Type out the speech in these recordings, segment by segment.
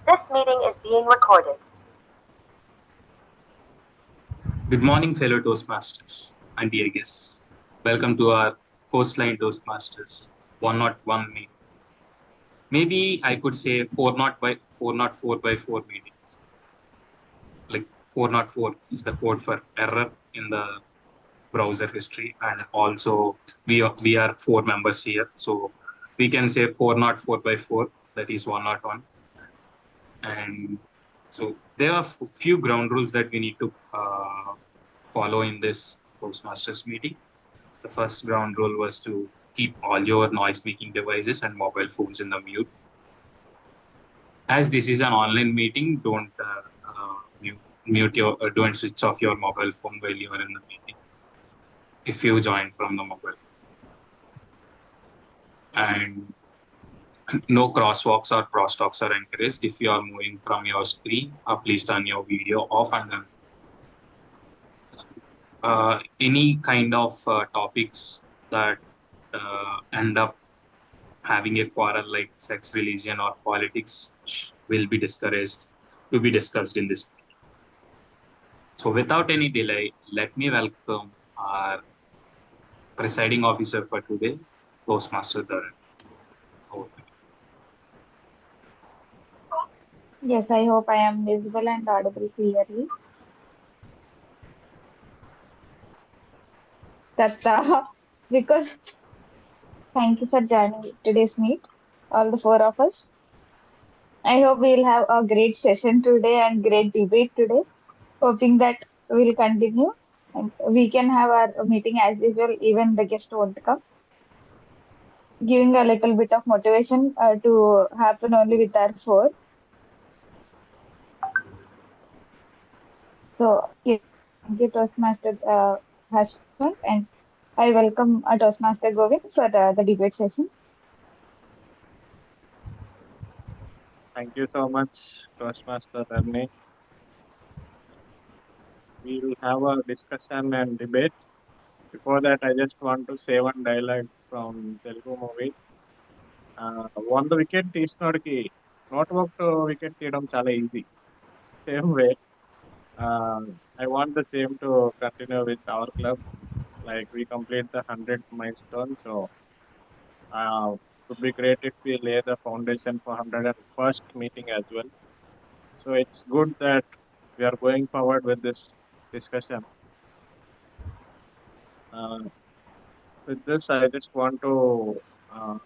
This meeting is being recorded. Good morning, fellow Toastmasters and dear guests. Welcome to our Coastline Toastmasters 101 meeting. Maybe I could say 404 by 4 meetings. Like 404 is the code for error in the browser history, and also we are 4 members here, so we can say 404 by 4. That is 101, and so there are few ground rules that we need to follow in this Toastmasters meeting. The first ground rule was to keep all your noise making devices and mobile phones in the mute. As this is an online meeting, don't mute your don't switch off your mobile phone while you are in the meeting if you join from the mobile. And no crosswalks or crosstalks are encouraged. If you are moving from your screen, please turn your video off, and then any kind of topics that end up having a quarrel like sex, religion, or politics will be discouraged to be discussed in this meeting. So, without any delay, let me welcome our presiding officer for today, Toastmaster Dharan. Over to Yes, I hope I am visible and audible clearly. That's because thank you for joining today's meet, all the four of us. I hope we'll have a great session today and great debate today. Hoping that we'll continue and we can have our meeting as usual, even the guest won't come, giving a little bit of motivation to happen only with our four. So, yes, thank you, Toastmaster Hashwant, and I welcome Toastmaster Govind for the debate session. Thank you so much, Toastmaster Dharni. We will have a discussion and debate. Before that, I just want to say one dialogue from Telugu movie. One the wicket తీసినోడికి నోట్ వర్క్ wicket తీయడం చాలా easy. Same way, uh, I want the same to continue with our club. Like we complete the 100th milestone, so it would be great if we lay the foundation for 101st meeting as well. So it's good that we are going forward with this discussion. Uh, with this, I just want to uh,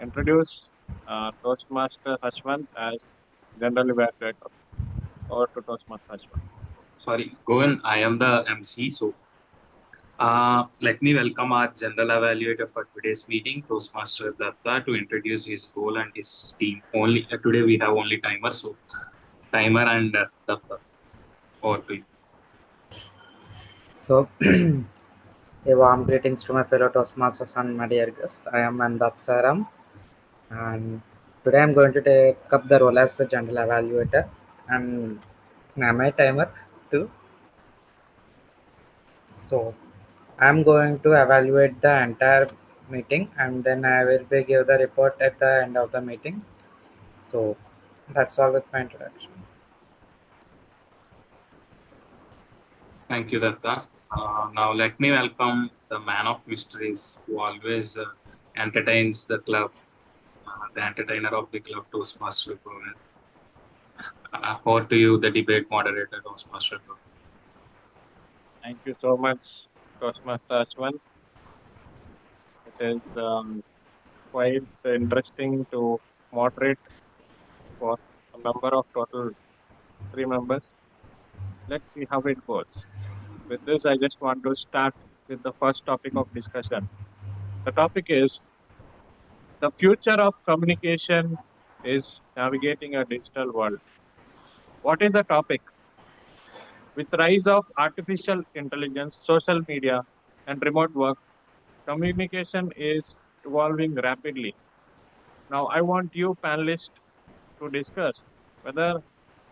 introduce Toastmaster Hashwant as General Evaluator, or to Toastmaster Hashwant. Sorry, Govind, I am the MC. So, let me welcome our general evaluator for today's meeting, Toastmaster Datta, to introduce his role and his team. Only today we have only timer, so timer and Datta. Over to you. So, a warm greetings to my fellow Toastmasters and my dear guests. I am Mandat Saram, and today I'm going to take up the role as a general evaluator, and I'm a timer too. So, I'm going to evaluate the entire meeting, and then I will be give the report at the end of the meeting. So, that's all with my introduction. Thank you, Datta. Now, let me welcome the man of mysteries who always entertains the club, the entertainer of the club, Toastmaster Govind. Over to you, the debate moderator, Toastmaster Govind. Thank you so much, Toastmaster Hashwant. It is quite interesting to moderate for a number of total 3 members. Let's see how it goes. With this, I just want to start with the first topic of discussion. The topic is the future of communication is navigating a digital world. What is the topic? With rise of artificial intelligence, social media, and remote work, communication is evolving rapidly. Now, I want you panelists to discuss whether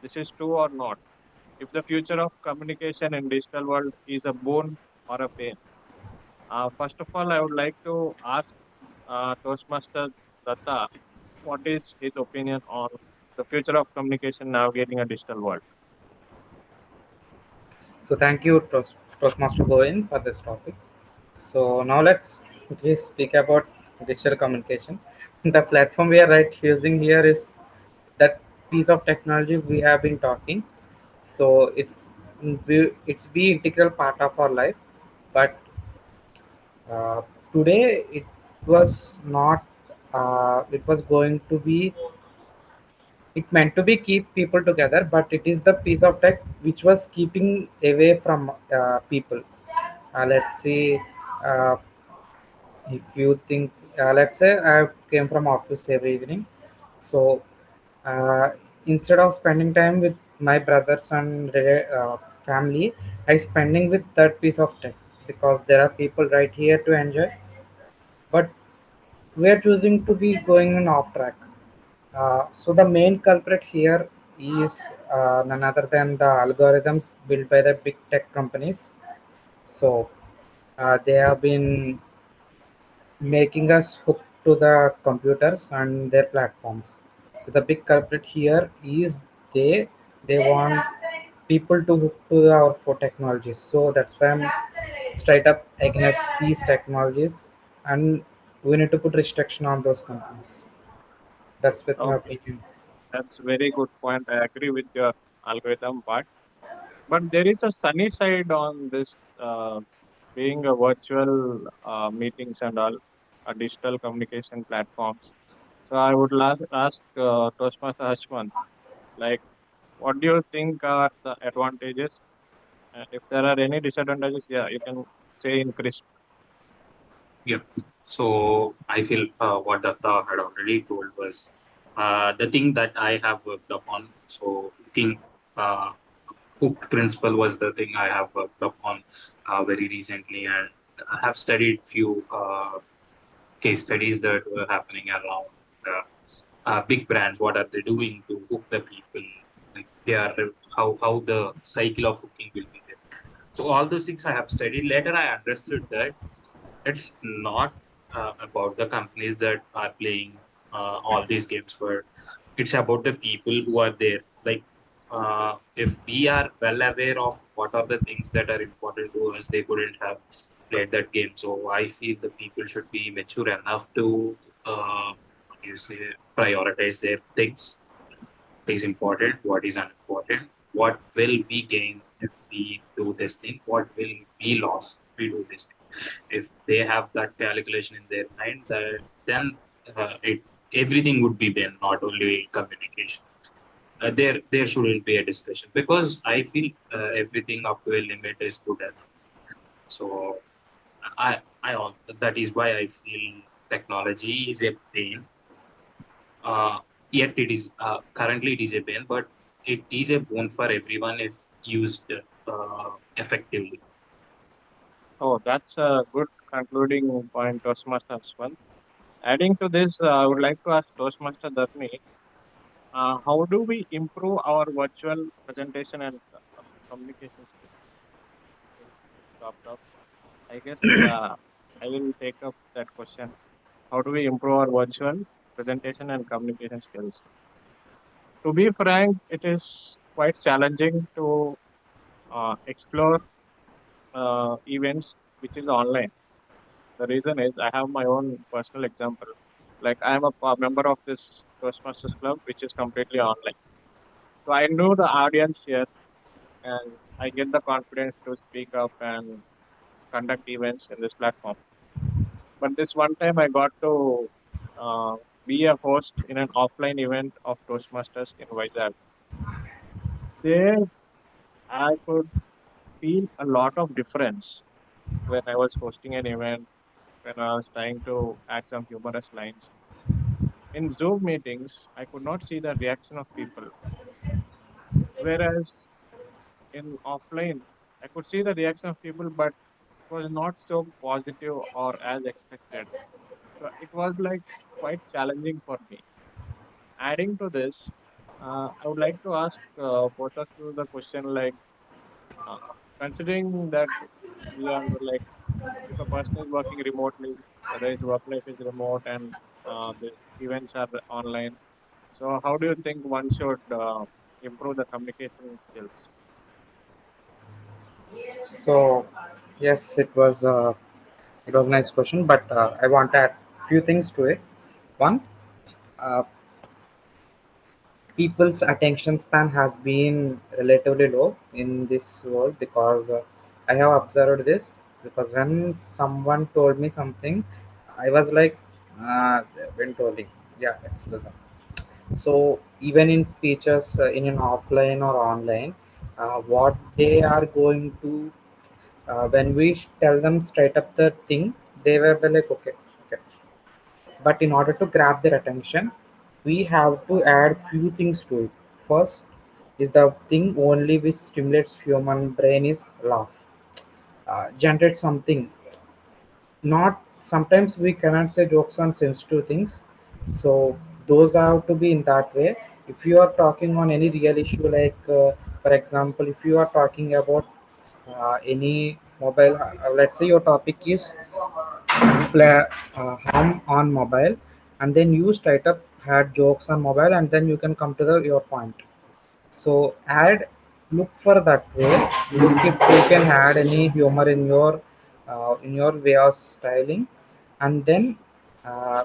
this is true or not. If the future of communication in digital world is a boon or a pain. First of all, I would like to ask Toastmaster Datta what is his opinion on the future of communication navigating a digital world. So thank you, Toastmaster Govind, for this topic. So now let's just speak about digital communication. The platform we are right using here is that piece of technology we have been talking. So it's be integral part of our life, but uh, today it was not. It was going to be. It meant to be keep people together, but it is the piece of tech which was keeping away from people. Let's see. Uh, if you think, let's say I came from office every evening, so uh, instead of spending time with my brothers and family, I spending with that piece of tech, because there are people right here to enjoy, but we are choosing to be going on off track. So the main culprit here is none other than the algorithms built by the big tech companies. So they have been making us hook to the computers and their platforms. So the big culprit here is they want people to hook to our for technologies. So that's why I'm straight up against these technologies, and we need to put restriction on those companies. That's with my Okay, opinion. that's very good point. I agree with your algorithm part. But there is a sunny side on this being a virtual meetings and all, digital communication platforms. So I would ask Toastmaster Hashman, like, what do you think are the advantages? And if there are any disadvantages, yeah, you can say in crisp. Yeah. So I feel what Datta had already told was the thing that I have worked upon. So King hook principle was the thing I have worked upon very recently, and I have studied few case studies that were happening around big brands. What are they doing to hook the people? Like they are how the cycle of hooking will be there. So all those things I have studied. Later, I understood that it's not about the companies that are playing all these games, but it's about the people who are there. Like, if we are well aware of what are the things that are important to us, they couldn't have played that game. So I feel the people should be mature enough to, what do you say, prioritize their things. What is important, what is unimportant, what will we gain if we do this thing, what will we lose if we do this thing. If they have that calculation in their mind, that then it everything would be then, not only communication. There shouldn't be a discussion, because I feel everything up to a limit is good enough. So that is why I feel technology is a pain. uh, Yet it is currently it is a pain, but it is a boon for everyone if used effectively. Oh, that's a good concluding point, Toastmaster Hashman. Adding to this, I would like to ask Toastmaster Dharni, how do we improve our virtual presentation and communication skills? Since it dropped off, I guess I will take up that question. How do we improve our virtual presentation and communication skills? To be frank, it is quite challenging to explore events which is online. The reason is I have my own personal example. Like I am a member of this Toastmasters club, which is completely online. So I know the audience here, and I get the confidence to speak up and conduct events in this platform. But this one time, I got to uh, be a host in an offline event of Toastmasters in Vizag. There, I could feel a lot of difference when I was hosting an event, when I was trying to add some humorous lines. In Zoom meetings, I could not see the reaction of people, whereas in offline, I could see the reaction of people, but it was not so positive or as expected. So it was like quite challenging for me. Adding to this, I would like to ask both of you the question like, uh, considering that we are like, if a person is working remotely, whether his work life is remote and the events are online, So, how do you think one should improve the communication skills? So yes, it was a nice question, but I want to add few things to it. One, uh, people's attention span has been relatively low in this world because I have observed this because when someone told me something, I was like, they've been told, yeah, it's listen. So even in speeches, in an offline or online, what they are going to when we tell them straight up the thing, they were be like, okay, okay. But in order to grab their attention, we have to add few things to it. First is the thing only which stimulates human brain is laugh. Generate something. Not sometimes we cannot say jokes on sensitive things, so those have to be in that way. If you are talking on any real issue, like for example, if you are talking about any mobile, let's say your topic is harm on mobile, and then you straight up had jokes on mobile, and then you can come to the your point. So add, look for that way. Look if you can add any humor in your way of styling, and then uh,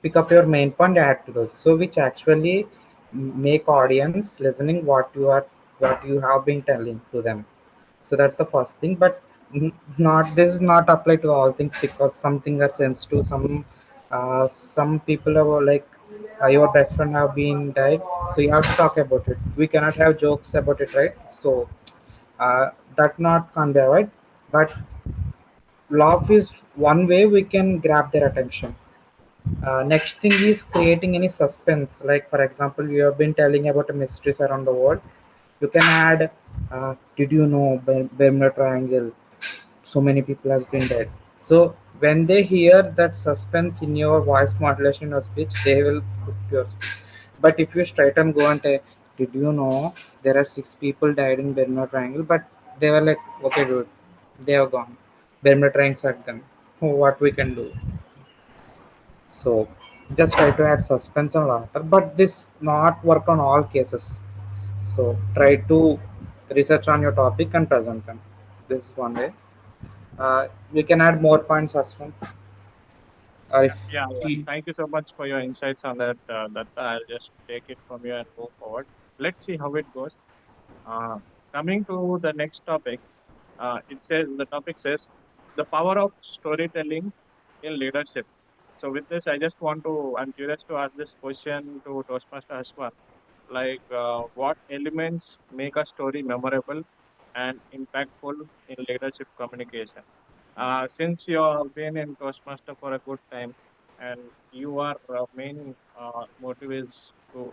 pick up your main point and add to those. So which actually make audience listening what you have been telling to them. So that's the first thing. But not this is not applied to all things because something are sensitive. Some people are like your best friend have been died, so you have to talk about it. We cannot have jokes about it, right? So that not can be avoided. But laugh is one way we can grab their attention. Next thing is creating any suspense. Like for example, you have been telling about a mysteries around the world. You can add, did you know Bermuda Triangle? So many people has been dead. So when they hear that suspense in your voice modulation or speech, they will put your speech. But if you straight and go and say, did you know there are 6 people died in Bermuda Triangle? But they were like, okay, dude, they are gone. Bermuda Triangle said them. What we can do? So just try to add suspense and laughter, but this not work on all cases. So try to research on your topic and present them. This is one way. We can add more points as well. Or Yeah, if yeah, yeah. See, Thank you so much for your insights on that. That I'll just take it from you and move forward. Let's see how it goes. Uh, Coming to the next topic, it says the topic says the power of storytelling in leadership. So with this, I just want to. I'm curious to ask this question to Toastmaster Ashwan. Like, what elements make a story memorable and impactful in leadership communication? Since you have been in Toastmaster for a good time, and your main motive is to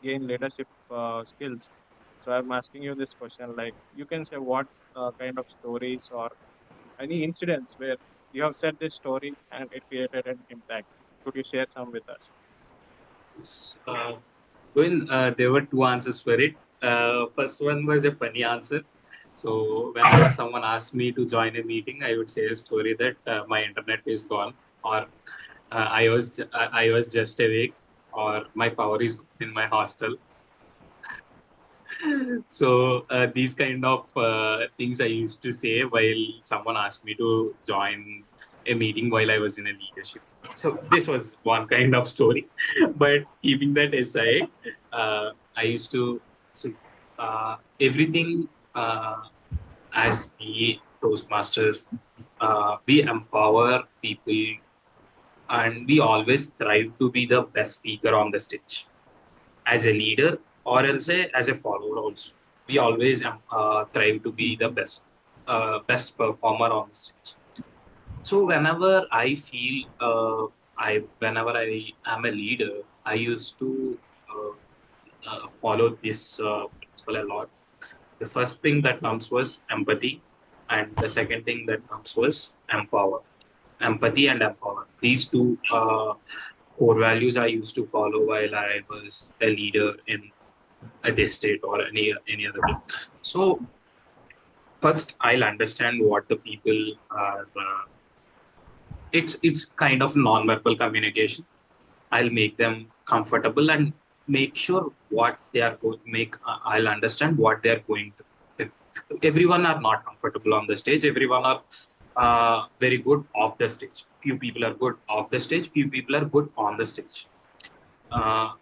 gain leadership skills, so I'm asking you this question. Like, you can say what kind of stories or any incidents where you have said this story and it created an impact. Could you share some with us? yes, well, there were two answers for it. First one was a funny answer. So whenever someone asked me to join a meeting, I would say a story that my internet is gone, or I was just awake, or my power is gone in my hostel. So these kind of things I used to say while someone asked me to join a meeting while I was in a leadership. So this was one kind of story. But keeping that aside, I used to so everything as we Toastmasters, we empower people and we always strive to be the best speaker on the stage as a leader or else as a follower also. We always strive to be the best performer on the stage. So whenever I am a leader, I used to follow this principle a lot. The first thing that comes was empathy, and the second thing that comes was empower. Empathy and empower. These two core values I used to follow while I was a leader in a district or any other group. So first, I'll understand what the people are. It's kind of non-verbal communication. I'll make them comfortable and make sure what they are going make. I'll understand what they are going to. If everyone are not comfortable on the stage, everyone are very good off the stage. Few people are good off the stage. Few people are good on the stage. Uh,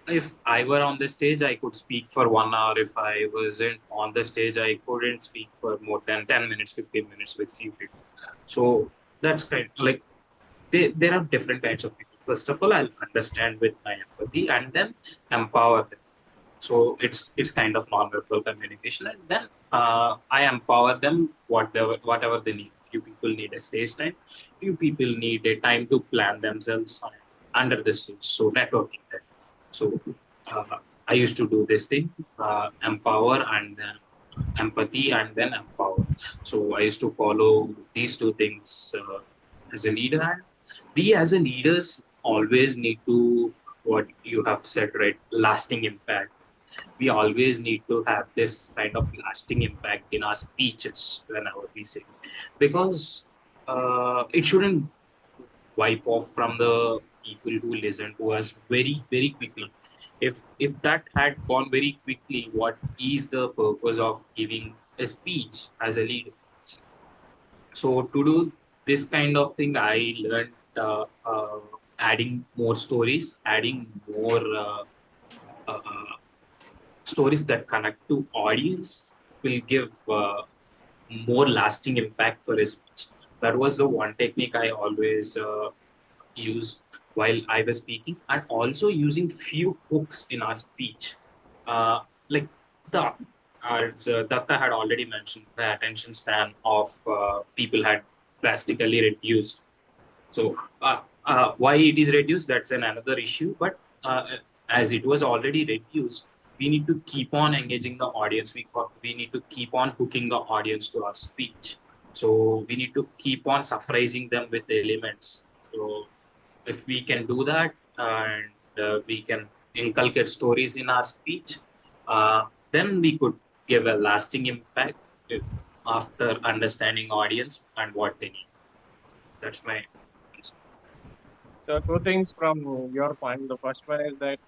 if I were on the stage, I could speak for 1 hour. If I wasn't on the stage, I couldn't speak for more than 10 minutes, 15 minutes with few people. So that's kind like there are different kinds of people. First of all, I'll understand with my empathy and then empower them. So it's kind of non-verbal communication, and then I empower them whatever they need. Few people need a stage time, few people need a time to plan themselves under the stage. So networking time. So I used to do this thing, empower and then empathy and then empower. So I used to follow these two things as a leader, and we as a leaders always need to what you have said, right? Lasting impact. We always need to have this kind of lasting impact in our speeches whenever we say, because it shouldn't wipe off from the people who listen to us very quickly. If that had gone very quickly, what is the purpose of giving a speech as a leader? So to do this kind of thing, I learned adding more stories, adding more uh, stories that connect to audience will give more lasting impact for his speech. That was the one technique I always use while I was speaking, and also using few hooks in our speech. Uh, like the as Datta had already mentioned, the attention span of people had drastically reduced. So why it is reduced, that's another issue. But as it was already reduced, we need to keep on engaging the audience. We need to keep on hooking the audience to our speech. So we need to keep on surprising them with elements. So if we can do that, and we can inculcate stories in our speech, then we could give a lasting impact after understanding audience and what they need. That's my answer. So two things from your point. The first one is that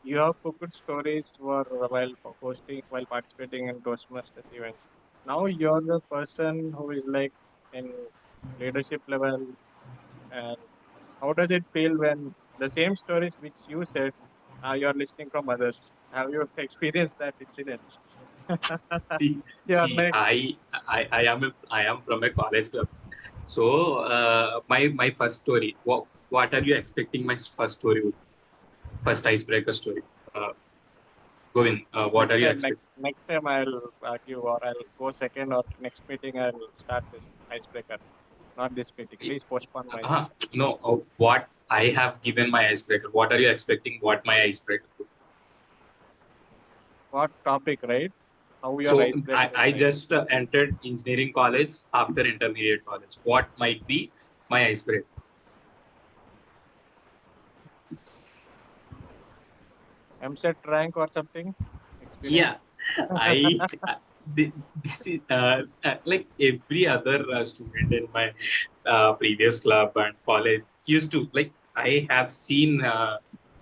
you have cooked stories for while hosting, while participating in Toastmasters events. Now you're the person who is like in leadership level, and how does it feel when the same stories which you said, you're listening from others? Have you experienced that incident? See, You're like, I am from a college club. So my first story. What are you expecting? My first story would first icebreaker story. Uh, Govind, what are you expecting? next time I'll give, or I'll go second, or next meeting I'll start this icebreaker. Not this meeting. Please postpone my session. No, what I have given my icebreaker. What are you expecting? What my icebreaker would? What topic, right? How your So icebreaker is I like. just entered engineering college after intermediate college. What might be my icebreaker? MSET rank or something? Yeah, Experience? I this is like every other student in my previous club and college used to like. I have seen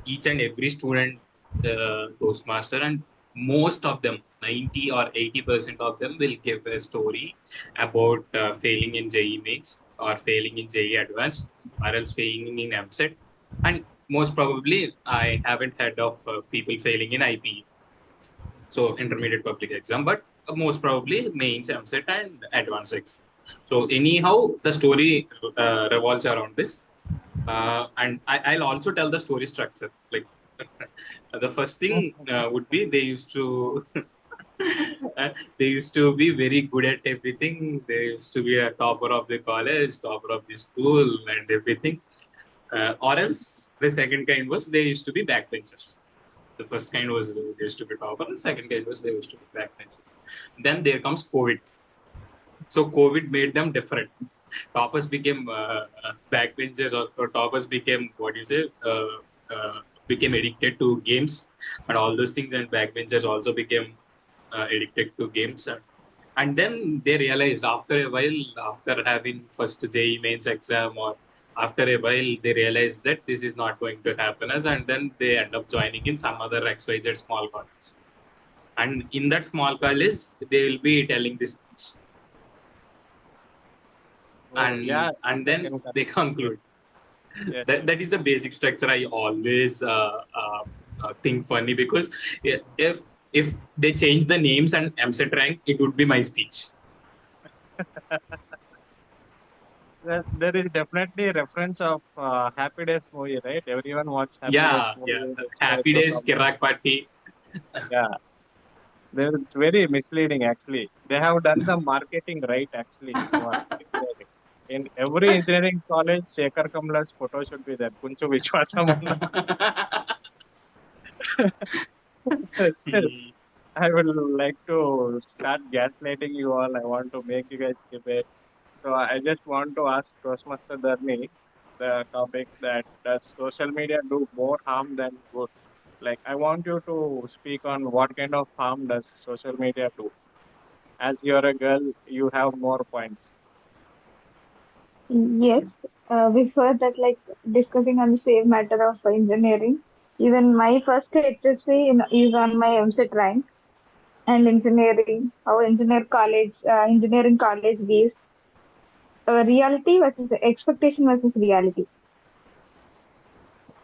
each and every student Toastmaster, and most of them, 90 or 80% of them, will give a story about failing in JE mains or failing in JE advanced or else failing in MSET, and most probably I haven't heard of people failing in IP, so intermediate public exam, but most probably mains, MSET, and advanced exam. So anyhow, the story revolves around this, and I'll also tell the story structure. Like the first thing would be they used to be very good at everything. They used to be a topper of the college, topper of the school, and everything. Or else the second kind was they used to be backbenchers. The first kind was they used to be topper. The second kind was they used to be backbenchers. Then there comes COVID. So COVID made them different. Toppers became backbenchers, or toppers became what do you say? Became addicted to games and all those things, and backbenchers also became addicted to games. And then they realized after a while, after having first JE mains exam or after a while they realize that this is not going to happen as, and then they end up joining in some other XYZ small college. And in that small college, they will be telling this speech. Oh, yeah, And I then can they conclude. yes. That is the basic structure I always think funny, because if they change the names and MSET rank, it would be my speech. There is definitely a reference of Happy Days movie, right? Everyone watched Happy Days Yeah. movie. The Inspired Happy to Days come. Kirak Party. Yeah, it's very misleading actually. They have done the marketing right actually for engineering. In every engineering college, Shekhar Kamla's photo should be there. Kunchu Vishwasam. I would like to start gaslighting you all. I want to make you guys debate. So I just want to ask Toastmaster Dharni the topic that does social media do more harm than good? Like I want you to speak on what kind of harm does social media do? As you're a girl, you have more points. Yes, before that, like discussing on the same matter of engineering, even my first HSC is on my MSET rank and engineering, how engineering college gives reality versus expectation versus reality.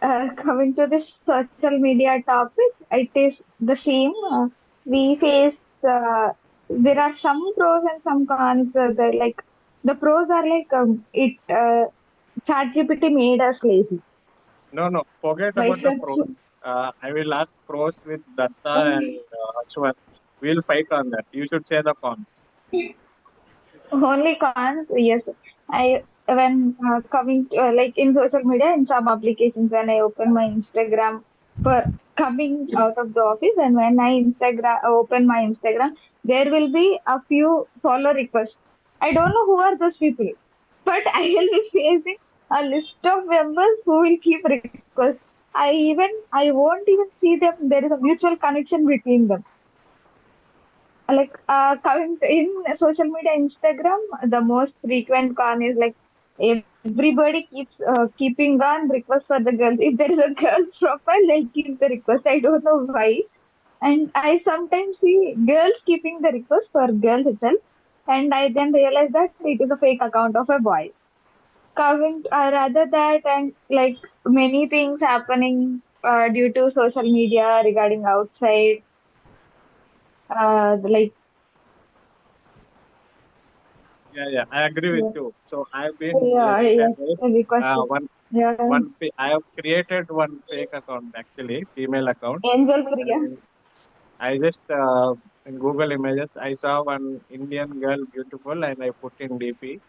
Coming to this social media topic, it is the same. We face, there are some pros and some cons. Like the pros are like ChatGPT made us lazy. No, no, forget By about the pros. I will ask pros with Datta and Ashwan. We'll fight on that. You should say the cons. only cons, yes. I when coming to, like in social media, in some applications, when I open my Instagram for coming out of the office, and when I Instagram open my Instagram, there will be a few follow requests. I don't know who are those people, but I will be facing a list of members who will keep requests. I won't even see them. There is a mutual connection between them. Like coming in social media, Instagram, the most frequent con is like everybody keeps keeping on request for the girls. If there is a girl's profile, they'll keep the request. I don't know why. And I sometimes see girls keeping the request for girls itself, and I then realize that it is a fake account of a boy. Coming rather that, and like many things happening due to social media regarding outside, like Yeah, yeah, I agree with yeah, you. So I've been yeah, like said, yes, right? requested. Yeah, I have created one fake account actually, female account, Angel Priya. and I just in Google Images I saw one Indian girl beautiful, and I put in DP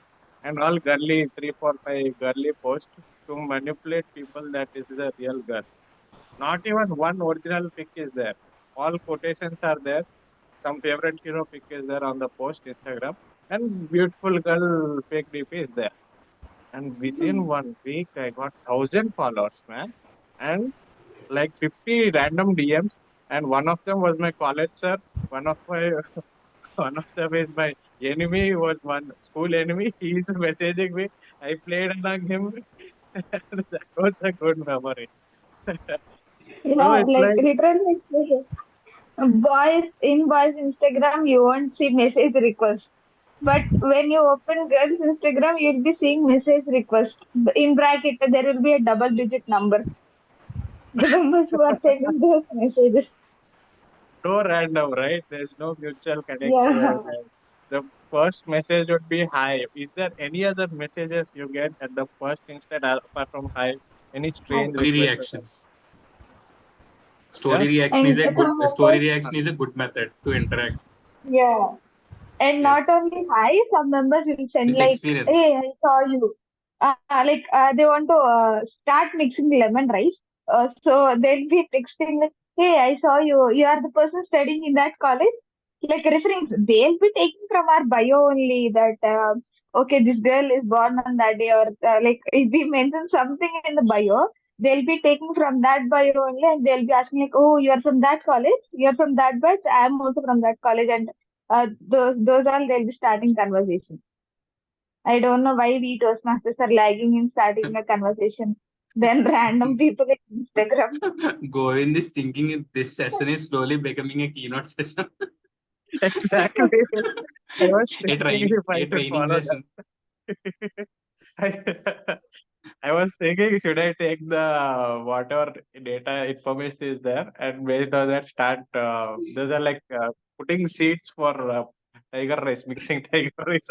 and all girly 3 4 5 girly post to manipulate people that this is a real girl. Not even one original pic is there. All quotations are there. Some favorite hero pic is there on the post Instagram, and beautiful girl fake DP is there. And within 1 week, I got 1,000 followers, man, and like 50 random DMs. And one of them was my college sir. One of my one of them is my enemy. Was one school enemy. He is messaging me. I played along him. That was a good memory. So Yeah, it's like like literally, boys in boys Instagram, you won't see message request. But when you open girls Instagram, you'll be seeing message request. In bracket, there will be a double digit number. The members who are sending those messages. so random, right? There's no mutual connection. Yeah, And the first message would be hi. Is there any other messages you get at the first instead apart from hi? Any strange Story request or something? reactions. Yeah. and some Story members, reaction is a good method to interact. yeah. And Yeah. not only hi, some members will send With like, experience. "Hey, I saw you." They want to start mixing lemon rice. So they'll be texting like, "Hey, I saw you. You are the person studying in that college." Like referring, they'll be taking from our bio only that okay, this girl is born on that day, or like if we mention something in the bio, they'll be taking from that bio only, and they'll be asking like, "Oh, you are from that college. You are from that batch. I am also from that college," and those all they'll be starting conversation. I don't know why we Toastmasters are lagging in starting a conversation. Then random people in Instagram. Govind is thinking this session is slowly becoming a keynote session. Exactly. I was a thinking training if I a should training follow session. that. I was thinking, should I take the whatever data information is there and based on that start? Those are like putting seeds for tiger race, mixing tiger race.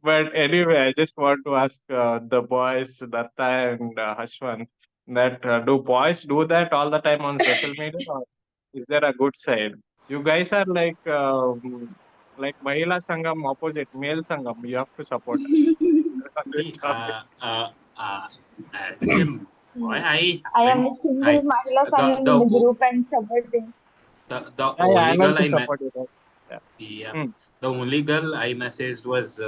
But anyway, I just want to ask the boys, Datta and Hashwan, that do boys do that all the time on social media, or is there a good side? You guys are like Mahila Sangam opposite male Sangam. You have to support us on this See, topic. as a boy, I I am haven't. a single I Mahila the Sangam the in the o- group and supporting. the Yeah, yeah, only I'm girl also I met. supporting that. Yeah. Yeah, Hmm. the only girl I messaged was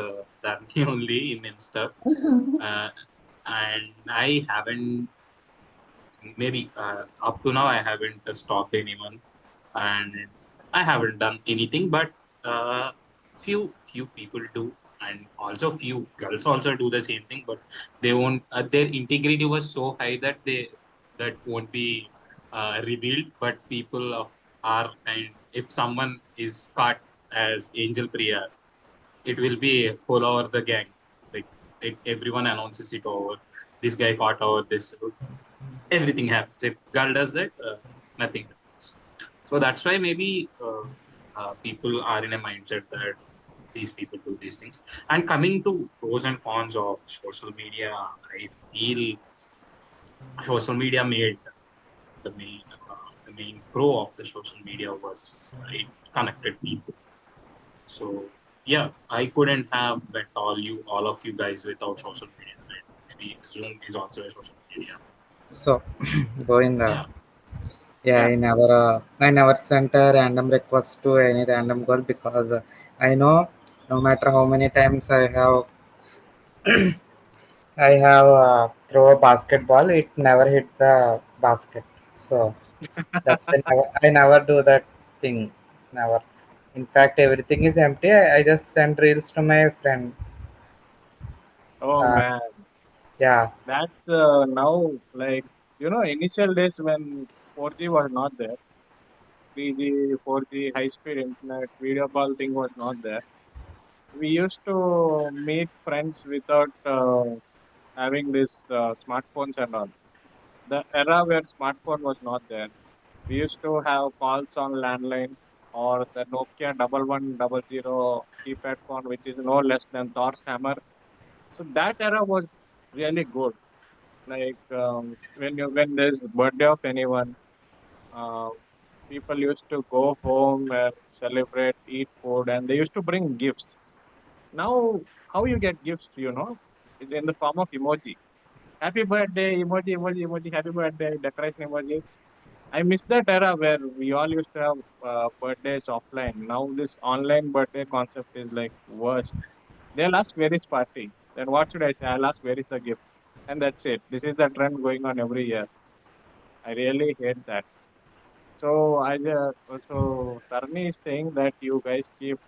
Dharni only in Insta, uh, and I haven't. Maybe up to now I haven't stalked anyone, and I haven't done anything. But uh, few people do, and also few girls also do the same thing. But they won't. Their integrity was so high that that won't be revealed. But people are, and if someone is caught as Angel Priya, it will be all over the gang. Like everyone announces it over. This guy caught over this. Everything happens. If girl does that, nothing happens. So that's why maybe people are in a mindset that these people do these things. And coming to pros and cons of social media, I feel social media made the main pro of the social media was it connected people. So yeah, I couldn't have met all of you guys without social media. Right? Maybe Zoom is also a social media. So, going Yeah. yeah, Yeah. I never sent a random request to any random girl because I know no matter how many times I have throw a basketball, it never hit the basket. So that's why I never do that thing. Never. In fact, everything is empty. I just send reels to my friend. Oh Uh, man, yeah, that's now like initial days when 4G was not there, 3G, 4G, high speed internet, video call thing was not there. We used to meet friends without having this smartphones and all. The era where smartphone was not there. We used to have calls on landline or the Nokia 1100 keypad phone, which is no less than Thor's hammer. So that era was really good. Like when there's birthday of anyone, uh, people used to go home and celebrate, eat food, and they used to bring gifts. Now, how you get gifts, is in the form of emoji. Happy birthday, emoji, emoji, emoji, happy birthday, decoration emoji. I miss that era where we all used to have birthdays offline. Now this online birthday concept is like worst. They'll ask where is party. Then what should I say? I'll ask where is the gift, and that's it. This is the trend going on every year. I really hate that. So so Tarni is saying that you guys keep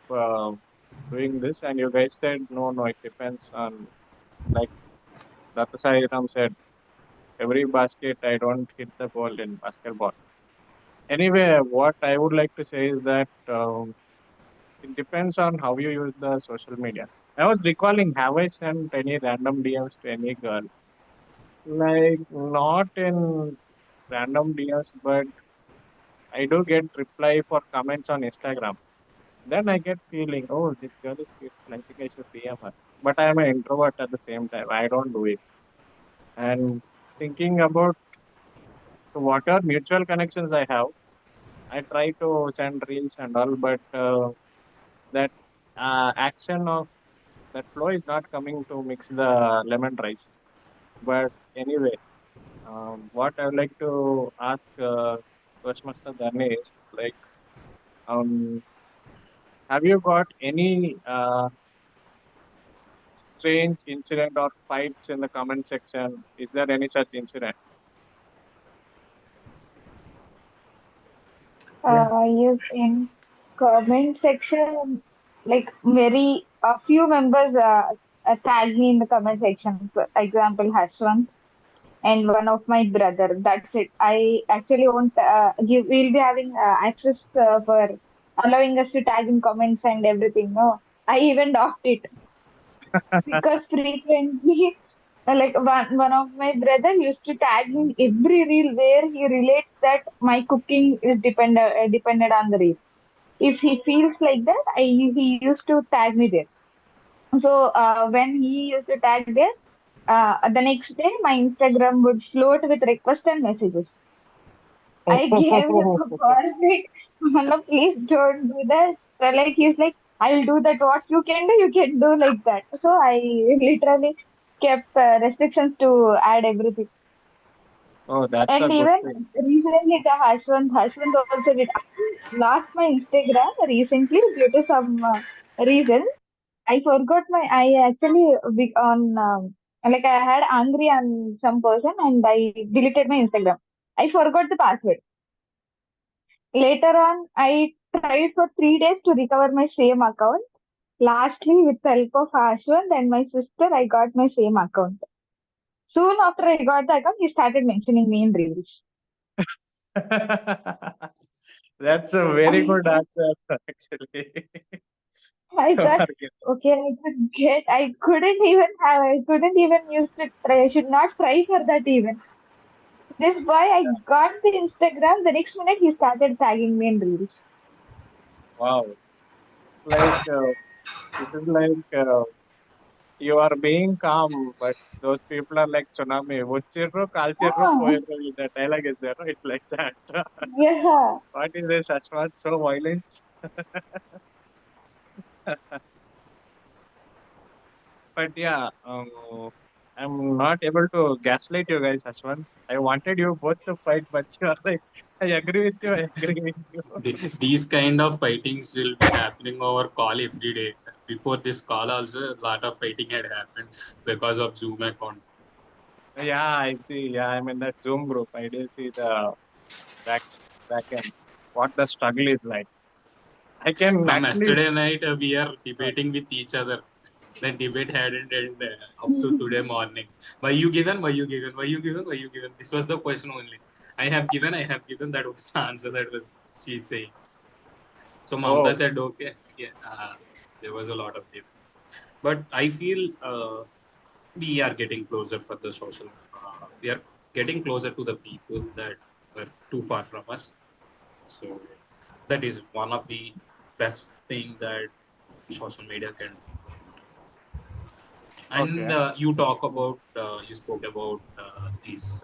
doing this, and you guys said no, no. It depends on like Datta Ram said. Every basket, I don't hit the goal in basketball. Anyway, what I would like to say is that it depends on how you use the social media. I was recalling, have I sent any random DMs to any girl? Like, not in random DMs, but I do get reply for comments on Instagram. Then I get feeling, oh, this girl is cute. I think I should DM her. But I am an introvert at the same time. I don't do it. And thinking about what are mutual connections I have, I try to send reels and all, but that action of that flow is not coming to mix the lemon rice. But anyway, what I would like to ask Toastmaster Dharni is like, um, have you got any strange incident or fights in the comment section? Is there any such incident? yeah, Yes, in comment section, like very a few members tagged me in the comment section. For example, Hashwant and one of my brother. That's it. I actually won't give. We'll be having access for allowing us to tag in comments and everything. No, I even docked it because frequently, like one of my brother used to tag me in every reel where he relates that my cooking is depended on the reel. If he feels like that, he used to tag me there. So when he used to tag there, the next day my Instagram would float with requests and messages. I gave him a perfect, no, please don't do that. So like he's like, I'll do that. What you can do like that. So I literally kept restrictions to add everything. Oh, that's a And good even thing. recently, the Hashwant also did. I lost my Instagram recently due to some reason. I forgot my. I actually on like I had angry on some person and I deleted my Instagram. I forgot the password. Later on, I tried for 3 days to recover my same account. Lastly, with the help of Ashwin and my sister, I got my same account. Soon after I got the account, he started mentioning me in reels. That's a very good answer, actually. I You thought, are good. okay, I couldn't even use to try. I should not try for that even. This boy, I got the Instagram. The next minute, he started tagging me in reels. Wow. Like, this is like you are being calm, but those people are like tsunami. Vuchirro, kalchirro, Ah, poirro. The dialogue is there, no? It's like that. yeah. What is this, Ashwat? So violent? But yeah, I'm not able to gaslight you guys, Ashwant. I wanted you both to fight, but you are like, I agree with you, I agree with you. These kind of fightings will be happening over call every day. Before this call, also a lot of fighting had happened because of Zoom account. Yeah, I see. Yeah, I'm in that Zoom group. I did see the back back end. What the struggle is like. I can From actually. yesterday night, we are debating with each other. The debate hadn't ended up to today morning. Why you given? Why you given? Why you given? Why you given? This was the question only. I have given. I have given. That was the answer. That was she saying. So Mamta Oh, said, okay. Yeah, there was a lot of debate. But I feel we are getting closer for the social. We are getting closer to the people that were too far from us. So that is one of the best thing that social media can do. okay. And you spoke about these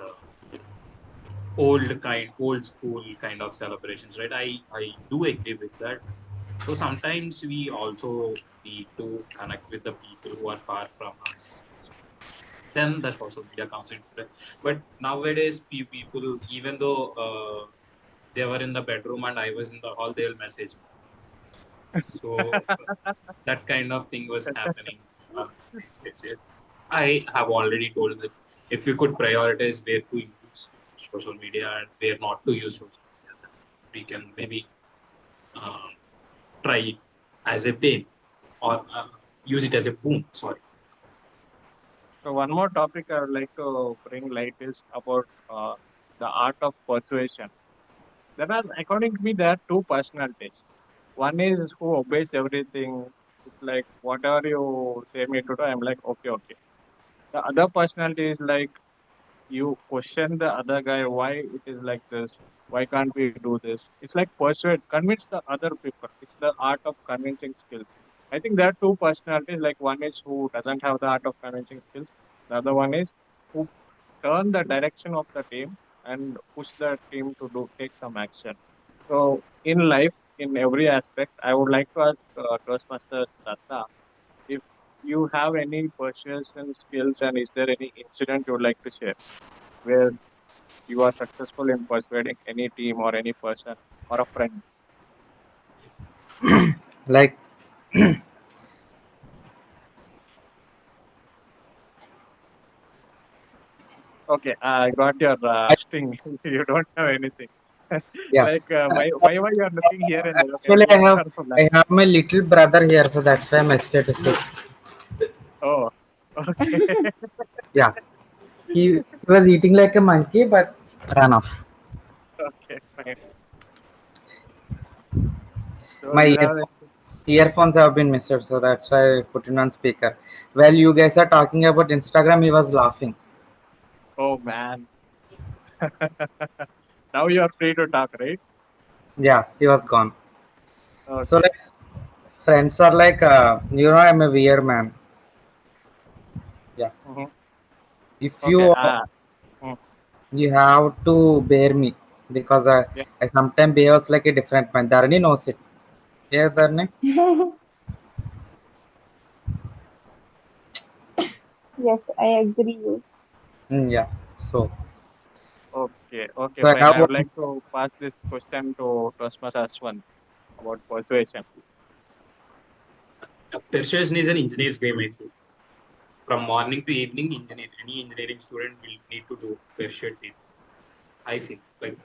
old school kind of celebrations, right? I do agree with that. So sometimes we also need to connect with the people who are far from us. So then the social media comes into play. But nowadays, people, even though they were in the bedroom and I was in the hall, they'll message me. So that kind of thing was happening these days. I have already told that if you could prioritize where to use social media and where not to use social media, then we can maybe um, try it as a pain or use it as a boom. Sorry. So one more topic I would like to bring light is about the art of persuasion. There are, according to me, there are two personalities. One is who obeys everything. It's like whatever you say me to do, I'm like okay, okay. The other personality is like you question the other guy why it is like this, why can't we do this. It's like persuade, convince the other people. It's the art of convincing skills. I think there are two personalities, like one is who doesn't have the art of convincing skills, the other one is who turn the direction of the team and push the team to do take some action. So in life, in every aspect, I would like to ask Toastmaster Datta if you have any persuasion skills and is there any incident you would like to share where you are successful in persuading any team or any person or a friend. Like, Okay, I got your sting. You don't have anything. Yeah. Like, why you are looking here and there? Okay, Actually, what are the I plans? have my little brother here, so that's why I'm hesitant to speak. Oh, okay. Yeah, he was eating like a monkey, but ran off. Okay, fine. So My you have earphones have been missed, so that's why I put it on speaker. While you guys are talking about Instagram, he was laughing. oh man. Now you are free to talk, right? Yeah, he was gone. So Okay. like friends are like, I'm a weird man. Yeah, Hmm. if Okay. you Mm, you have to bear me because yeah. I sometimes behaves like a different man. Dharani knows it. Yeah, Dharani. Yes, I agree with. Yeah. So Okay. Okay. so I Fine. have I would one. like to pass this question to Toastmasters one about persuasion. Persuasion is an engineer's game, I feel. From morning to evening, any engineering student will need to do persuade people. I feel like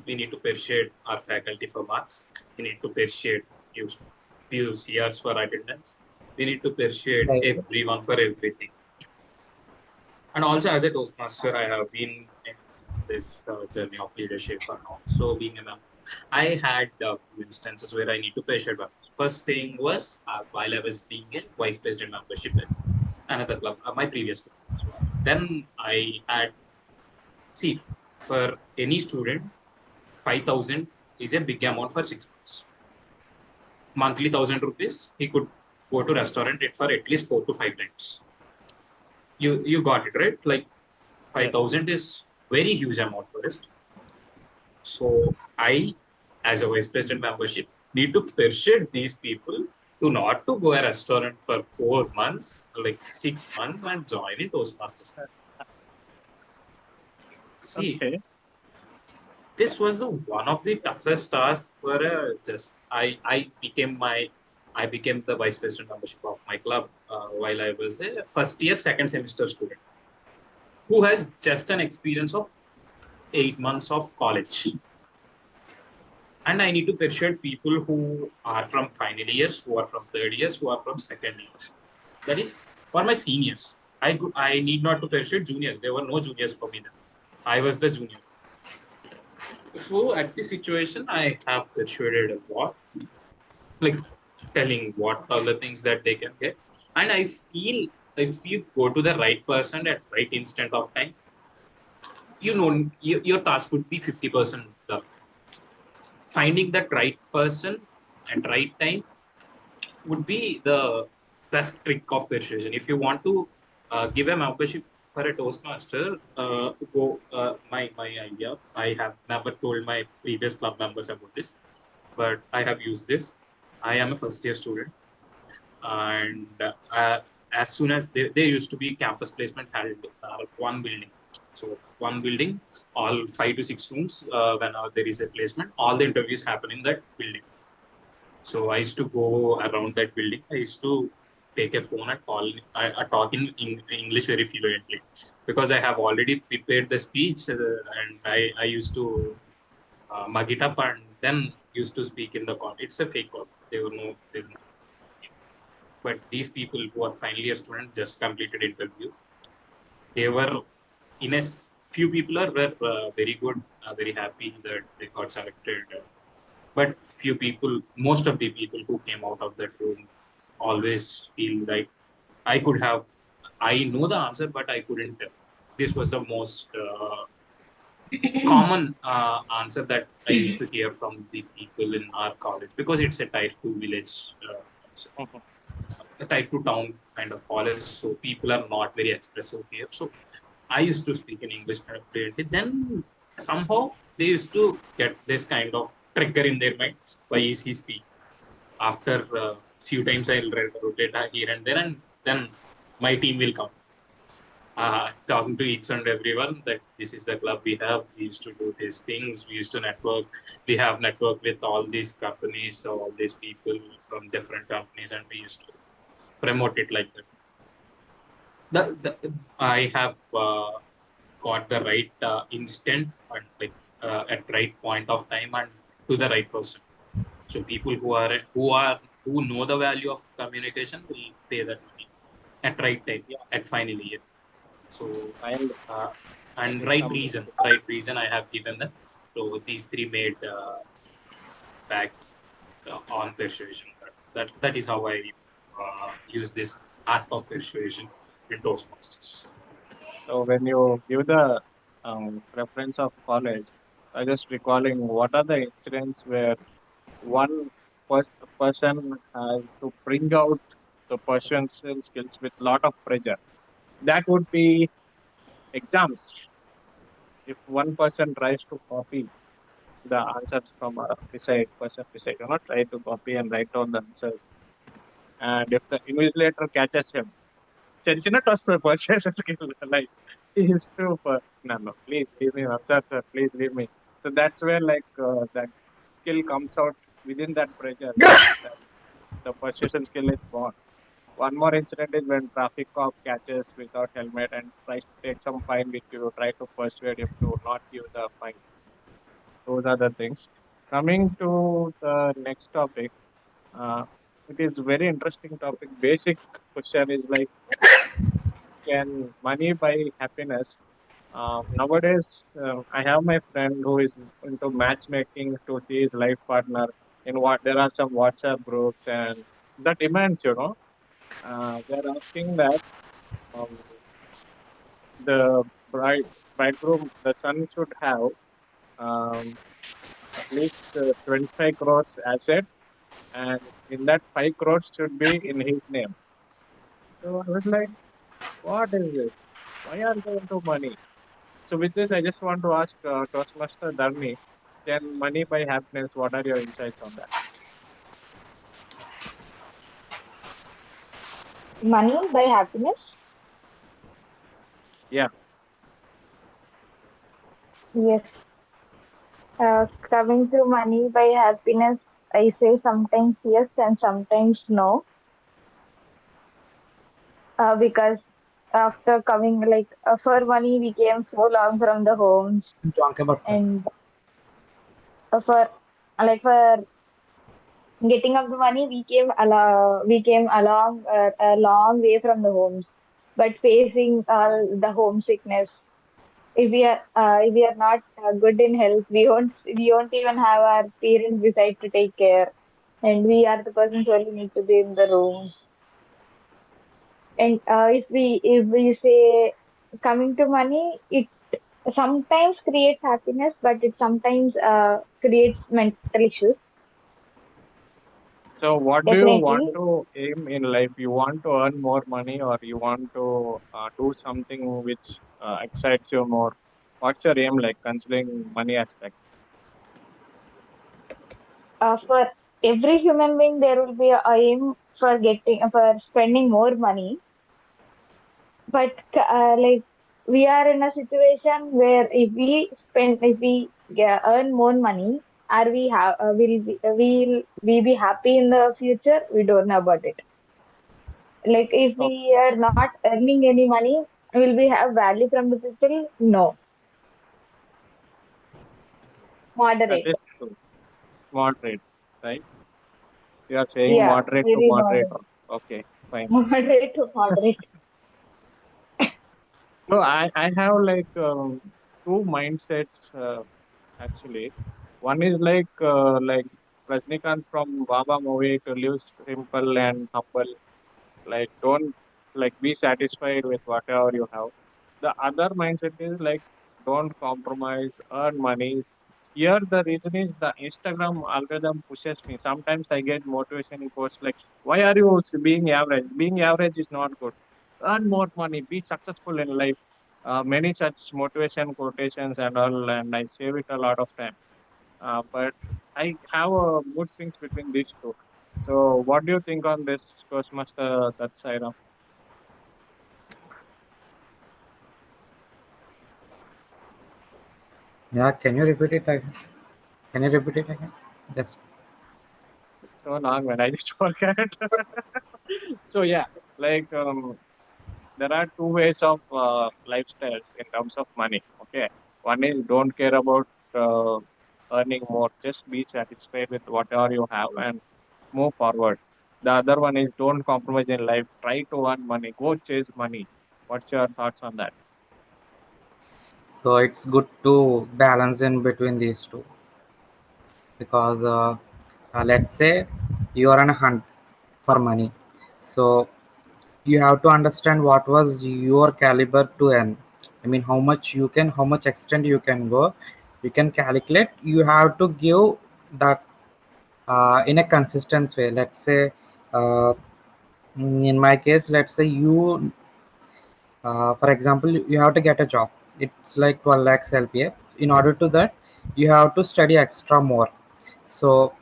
we need to persuade our faculty for marks. We need to persuade few CRs for attendance. We need to persuade Right. everyone for everything. And also, as a Toastmaster, I have been in this journey of leadership and also being a member. I had a few instances where I need to persuade members. First thing was while I was being a vice president membership at another club, my previous club. So then I had, see, for any student, 5,000 is a big amount for 6 months. Monthly 1,000 rupees, he could go to restaurant it for at least 4 to 5 times. You got it right. Like Yes. 5,000 is very huge amount for us. So I, as a vice president membership, need to persuade these people to not to go a restaurant for 4 months, like 6 months, and join in Toastmasters. See, Okay. this was one of the toughest tasks for just I became the vice president membership of my club while I was a first year second semester student who has just an experience of 8 months of college, and I need to persuade people who are from final years, who are from third years, who are from second years. That is for my seniors. I need not to persuade juniors. There were no juniors for me then. I was the junior. So at this situation, I have persuaded a lot, like telling what all the things that they can get. And I feel if you go to the right person at right instant of time, your task would be 50% done. Finding that right person at right time would be the best trick of persuasion. If you want to give a membership for a Toastmaster, go my idea. I have never told my previous club members about this, but I have used this. I am a first year student, and as soon as there used to be campus placement held one building. So one building, all 5 to 6 rooms. Whenever there is a placement, all the interviews happen in that building. So I used to go around that building. I used to take a phone and call, talk in English very fluently because I have already prepared the speech and I used to mug it up and then used to speak in the call. It's a fake call. There were no. But these people who are final year students just completed interview. They were few people were very good, very happy that they got selected. But few people, most of the people who came out of that room always feel like I could have, I know the answer, but I couldn't tell. This was the most common answer that I used to hear from the people in our college because it's a type 2 village, so Mhm. a type 2 town kind of college. So people are not very expressive here. So I used to speak in English kind of fluently. Then somehow they used to get this kind of trigger in their mind. Why is he speaking? After a few times I'll rotate here and there, and then my team will come talking to each and everyone that this is the club we have. We used to do these things. We used to network. We have network with all these companies, so all these people from different companies, and we used to promote it like that. I have got the right instant and like at right point of time and to the right person. So people who know the value of communication will pay that money at right time, Yeah, at finally. Yeah. So and uh, and with some right reason I have given them. So these three made back on persuasion. That is how I use this art of persuasion in Toastmasters. so when you give the reference of college, I just recalling what are the incidents where one person has to bring out the persuasion skills with lot of pressure. That would be exams. If one person tries to copy the answers from a beside, try to copy and write down the answers, and if the invigilator catches him, చిన్న వస్తుంది పర్చేషన్ skill like he is too no no please leave me sir please leave me. So that's where that skill comes out within that pressure, that the persuasion skill is born. One more incident is when traffic cop catches without helmet and tries to take some fine, which you try to persuade him to not give the fine. Those are the things. Coming to the next topic, uh, it is very interesting topic. Basic question is like, can money buy happiness? Nowadays, I have my friend who is into matchmaking to see his life partner. In what there are some WhatsApp groups and the demands, they're asking that um, the bridegroom, the son should have um, at least 25 crores asset, and in that 5 crores should be in his name. So I was like, what is this? Why are they into money? So with this, I just want to ask Toastmaster Dharni, can money buy happiness? What are your insights on that? Money by happiness? Yeah. Yes. Coming to money by happiness, I say sometimes yes and sometimes no. Because after coming, like, for money, we came so long from the homes, Talk about and for like for getting up the money, we came along a long way from the homes, but facing the homesickness. If we are not good in health, we won't even have our parents beside to take care, and we are the persons who only need to be in the room. And if we say coming to money, it sometimes creates happiness, but it sometimes creates mental issues. So what do you want Definitely. to aim in life? You want to earn more money, or you want to do something which excites you more? What's your aim like considering money aspect? For every human being, there will be a aim for spending more money. But like, we are in a situation where if we earn more money, are we have will we be happy in the future? We don't know about it. Like, if Oh, we are not earning any money, will we have value from the people? No. that Moderate. is true. Moderate, right? You are saying Yeah, moderate to very moderate. moderate. Okay, fine. Moderate to moderate. So I have two mindsets actually. One is like Rajnikant from Baba movie to live simple and humble. Like don't be satisfied with whatever you have. The other mindset is like don't compromise, earn money. Here the reason is the Instagram algorithm pushes me. Sometimes I get motivation quotes like, "Why are you being average? Being average is not good. Earn more money, be successful in life." Many such motivation quotations and all, and I save it a lot of time. But I have mood swings between these two. So, what do you think on this, Toastmaster? That side of yeah. Can you repeat it again? Can you repeat it again? Yes. so long when I just forget. So yeah, like there are two ways of lifestyles in terms of money. Okay, one is don't care about earning more. Just be satisfied with whatever you have and move forward. The other one is don't compromise in life. Try to earn money. Go chase money. What's your thoughts on that? So it's good to balance in between these two, because let's say you are on a hunt for money, so you have to understand what was your caliber to earn. I mean, how much you can, how much extent you can go. You can calculate. You have to give that in a consistent way. Let's say, uh, in my case, let's say you, for example, you have to get a job. It's like 12 lakhs LPA. In order to that, you have to study extra more. So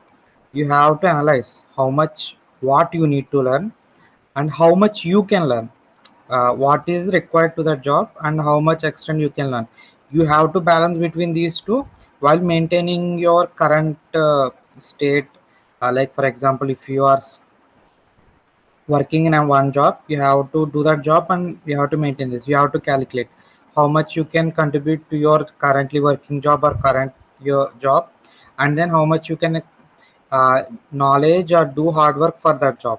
you have to analyze how much, what you need to learn, and how much you can learn, what is required to that job, and how much extent you can learn. You have to balance between these two while maintaining your current state. Like for example, if you are working in a one job, you have to do that job and you have to maintain this. You have to calculate how much you can contribute to your currently working job or current your job, and then how much you can knowledge or do hard work for that job.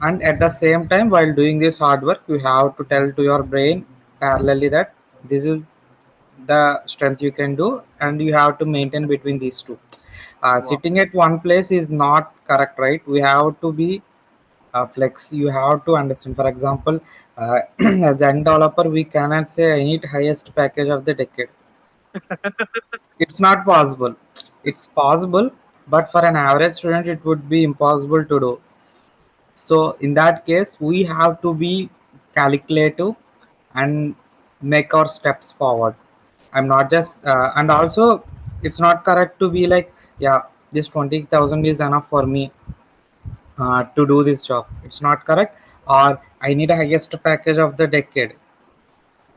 And at the same time, while doing this hard work, you have to tell to your brain parallelly that this is the strength you can do, and you have to maintain between these two. Wow. Sitting at one place is not correct, right? We have to be flex. You have to understand, for example, as a young developer, we cannot say I need highest package of the decade. It's not possible. It's possible, but for an average student it would be impossible to do. So in that case, we have to be calculative and make our steps forward. I'm not just and also it's not correct to be like, yeah, this 20,000 is enough for me to do this job. It's not correct. Or I need a highest package of the decade,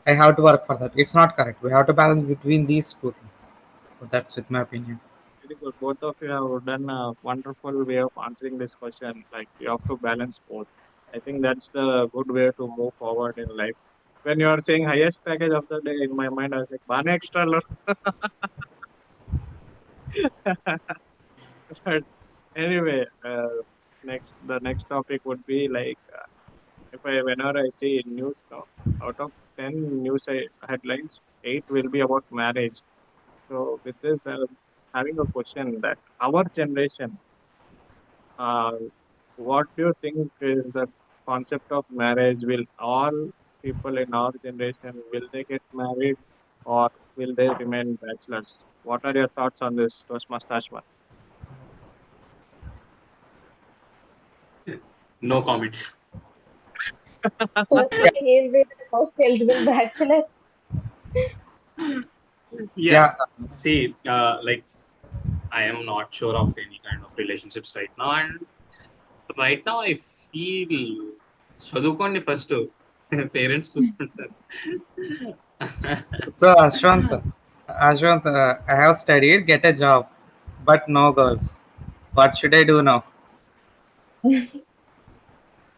I have to work for that. It's not correct. We have to balance between these two things. So that's with my opinion. Very good. Both of you have done a wonderful way of answering this question. Like you have to balance both. I think that's the good way to move forward in life. When you are saying highest package of the day, in my mind, I was like, "Bane extra lo." But anyway, the next topic would be like if I whenever I see in news now, out of 10 headlines, 8 will be about marriage. So with this, having a question that our generation, uh, what do you think is the concept of marriage? Will all people in our generation will they get married or will they remain bachelors? What are your thoughts on this, Toastmaster? No comments. Hopefully, he'll be the most eligible bachelor. Yeah. Yeah. See, like I am not sure of any kind of relationships right now, and right now I feel చదువుకోండి first parents చూసుకుంటారు. So Ashwant, I have studied, get a job, but no girls. What should I do now?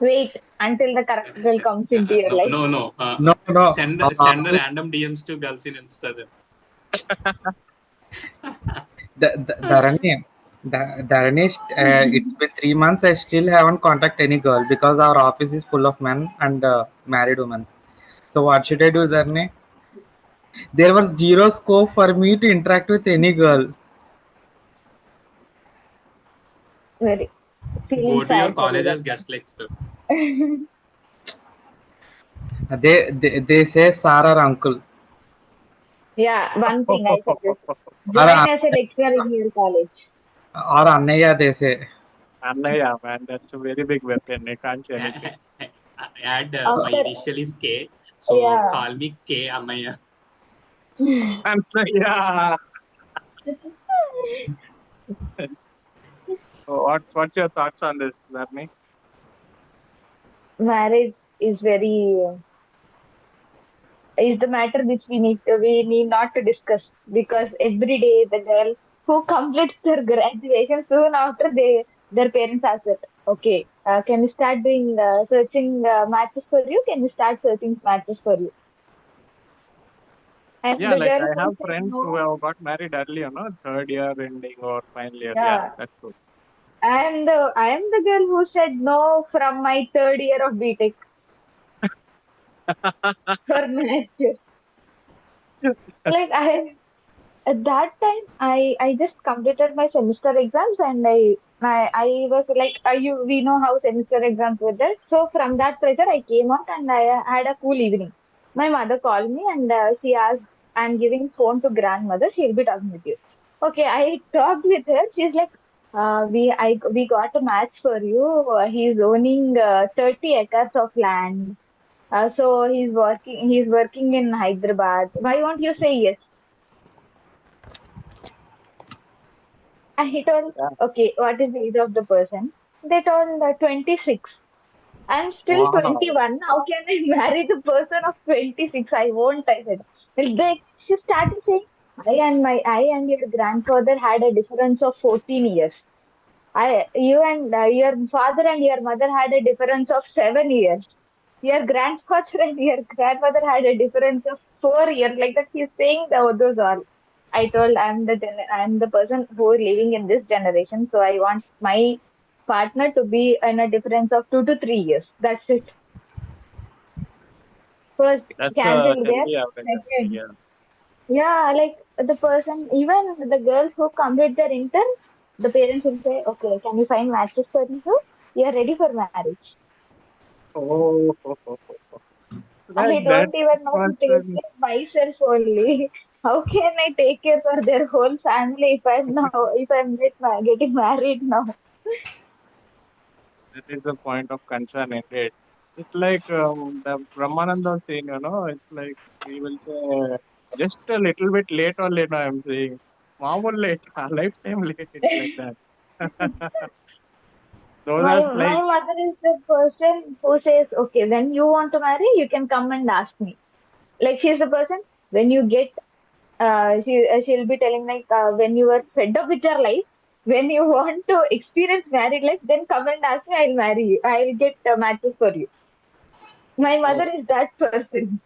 Wait until the correct girl comes into your No, life. no, no. No, no. Send random DMs to girls in Insta then. Dharani, Dharani, it's been 3 months. I still haven't contacted any girl because our office is full of men and married women. So what should I do, Dharani? There was zero scope for me to interact with any girl. Very feeling Go to your sad for you. college as guest lecturer. They say sir or uncle. Yeah, one thing I suggest. Or, Join as a lecturer in your college. or Annaya, they say. Annaya, man, that's a very big weapon. I can't say anything. Add my After, initial is K, so yeah. call me K Annaya. Annaya. So what's your thoughts on this, Dharni? Marriage is very is the matter which we need not to discuss, because every day the girl who completes their graduation soon after their parents ask it, okay, can we start doing searching matches for you? Can we start searching matches for you? I'm Yeah, the like girl I who have said friends who no. have got married early, third year ending or final year. Yeah, Yeah, that's good. I am the girl who said no from my third year of BTech for matches. Like at that time, I just completed my semester exams and I was like, we know how semester exams were there. So from that pressure, I came out and I had a cool evening. My mother called me and she asked, I'm giving phone to grandmother. She'll be talking with you. Okay, I talked with her. She's like, we got a match for you. He's owning 30 acres of land. So he's working in Hyderabad. Why won't you say yes? And he told, Yeah. okay, what is the age of the person? They told 26. I'm still Wow. 21. How can I marry the person of 26? I won't, I said. Well, she started saying, I and your grandfather had a difference of 14 years. You and your father and your mother had a difference of 7 years. Your grandfather and your grandmother had a difference of 4 years. Like that, he's saying those all. I told I'm the person who is living in this generation, so I want my partner to be in a difference of 2 to 3 years. That's it. First, That's a cancel there. healthy average, actually. Second, Yeah. yeah, like the person, even the girls who complete their intern, the parents will say, okay, can you find matches for you? You are ready for marriage. Oh, like I that don't even know to take person. care myself only. How can I take care for their whole family if I'm getting married now? That is a point of concern indeed. It's like the Brahmananda scene, it's like he will say, just a little bit late only, I'm saying. Mamul late, a lifetime late. It's like that. Those My are my like, mother is the person who says, okay, when you want to marry, you can come and ask me. Like she's the person when you get she'll be telling like when you are fed up with your life, when you want to experience married life, then come and ask me. I'll marry you. I'll get matches for you. My oh, mother is that person.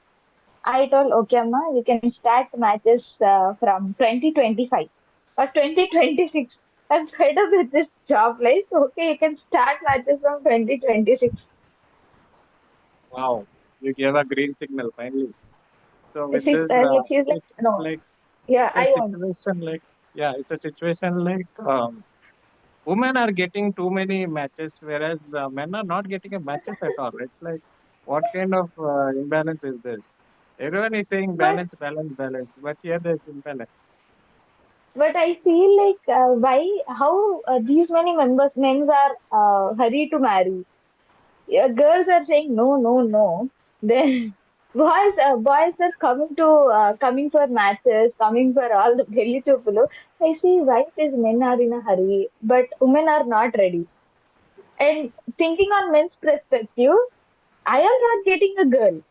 I told, okay, Amma, you can start matches from 2025 or 2026. I'm fed up with this job life. Okay, you can start matches from 2026. wow, you gave a green signal finally. So with She's, this, she's like, it's no, like, yeah, it's a I won't. situation like, yeah, it's a situation like, women are getting too many matches, whereas men are not getting a matches at all. It's like, what kind of imbalance is this? Everyone is saying But balance, balance, balance, but here there's imbalance. but I feel like how these many men are hurry to marry. Yeah, girls are saying no, no, no. Then boys are coming for matches, coming for all the belly to below. I see why these men are in a hurry, but women are not ready. And thinking on men's perspective, I am not getting a girl.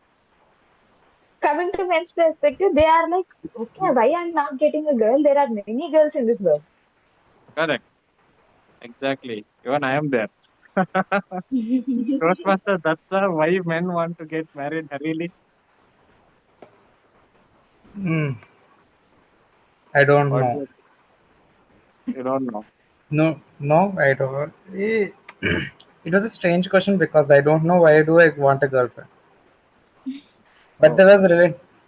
Coming to men's perspective, they are like, okay, why I'm not getting a girl? There are many girls in this world. Correct, exactly. Even I am there. Toastmaster, that's why men want to get married hurriedly. Hmm, I don't What know. do you don't know? No, no, I don't. It was a strange question because I don't know why do I want a girlfriend. But Oh, there was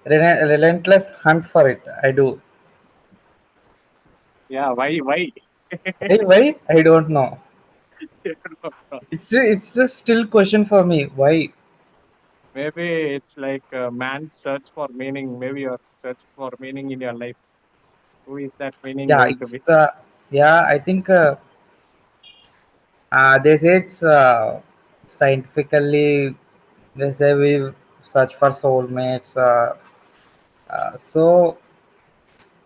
relentless hunt for it. I do. yeah. Why? Hey, why? I don't know. You don't know. It's just still question for me. Why? Maybe it's like a man's search for meaning. Maybe your search for meaning in your life. Who is that meaning Yeah, going to be? it's yeah. I think they say it's scientifically. They say we search for soulmates. So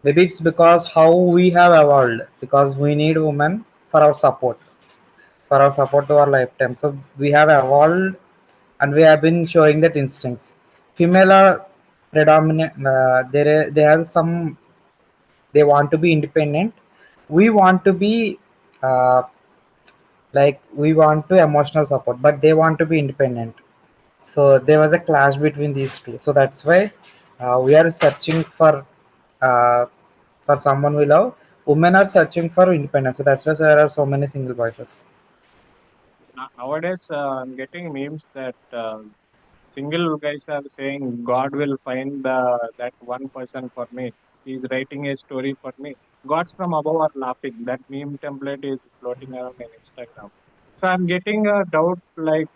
maybe it's because how we have evolved. Because we need women for our support to our lifetime. So we have evolved, and we have been showing that instincts. Female are predominant. They have some. They want to be independent. We want to be like we want to emotional support, but they want to be independent. So there was a clash between these two. So that's why We are searching uh, for someone we love. Women are searching for independence, so that's why there are so many single voices. Nowadays, I'm getting memes that single guys are saying God will find that one person for me. He's writing a story for me. Gods from above are laughing. That meme template is floating around in Instagram. So I'm getting a doubt like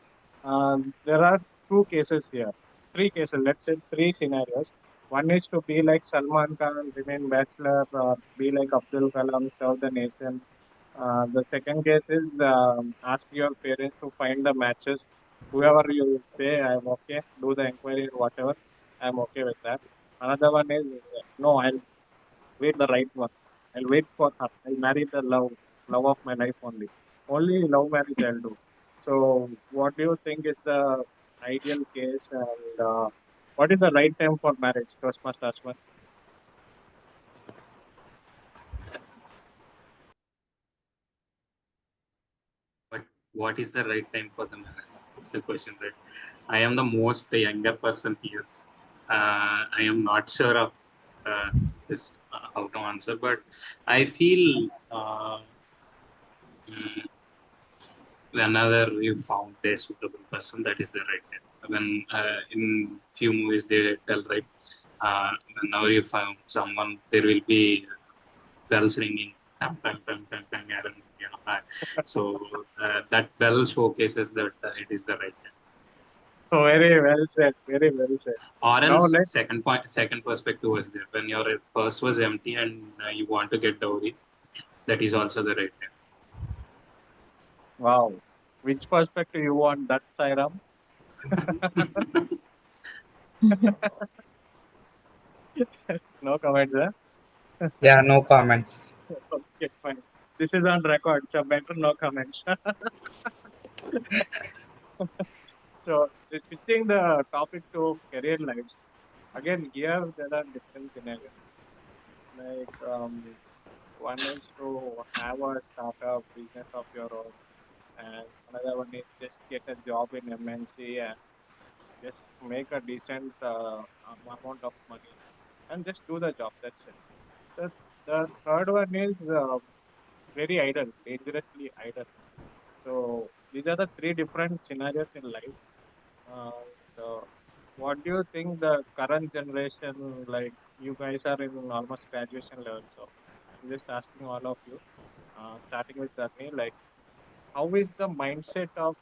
there are two cases here, three cases. Let's say three scenarios. One is to be like Salman Khan, remain bachelor, or be like Abdul Kalam, serve the nation. The second case is ask your parents to find the matches. Whoever you say, I'm okay, do the inquiry or whatever, I'm okay with that. Another one is no, I'll wait the right one. I'll wait for her. I'll marry the love of my life only. Only love marriage I'll do. So, what do you think is the ideal case, and what is the right time for marriage? Toastmasters one. But what is the right time for the marriage? It's the question, right? I am the most younger person here. I am not sure of this how to answer, but I feel mm, whenever you found a suitable person, that is the right time. When in few movies they tell, right, whenever you found someone, there will be bells ringing, tam tam tam tam tam, and, so that bell showcases that it is the right time. So, very well said. Very well said. Or Now else, let second perspective was there when your purse was empty and you want to get dowry. That is also the right wow. Which perspective you want? That Sairam? No comments, huh? Yeah, no comments. Okay, fine. This is on record, so better no comments. So switching the topic to career lives, again, here there are different scenarios. Like one is to have a startup business of your own, and another one is just get a job in MNC and just make a decent amount of money and just do the job. That's it. The, the third one is very idle, dangerously idle. So these are the three different scenarios in life. And what do you think the current generation, like you guys are in almost graduation level, so I'm just asking all of you, starting with Dharni, like how is the mindset of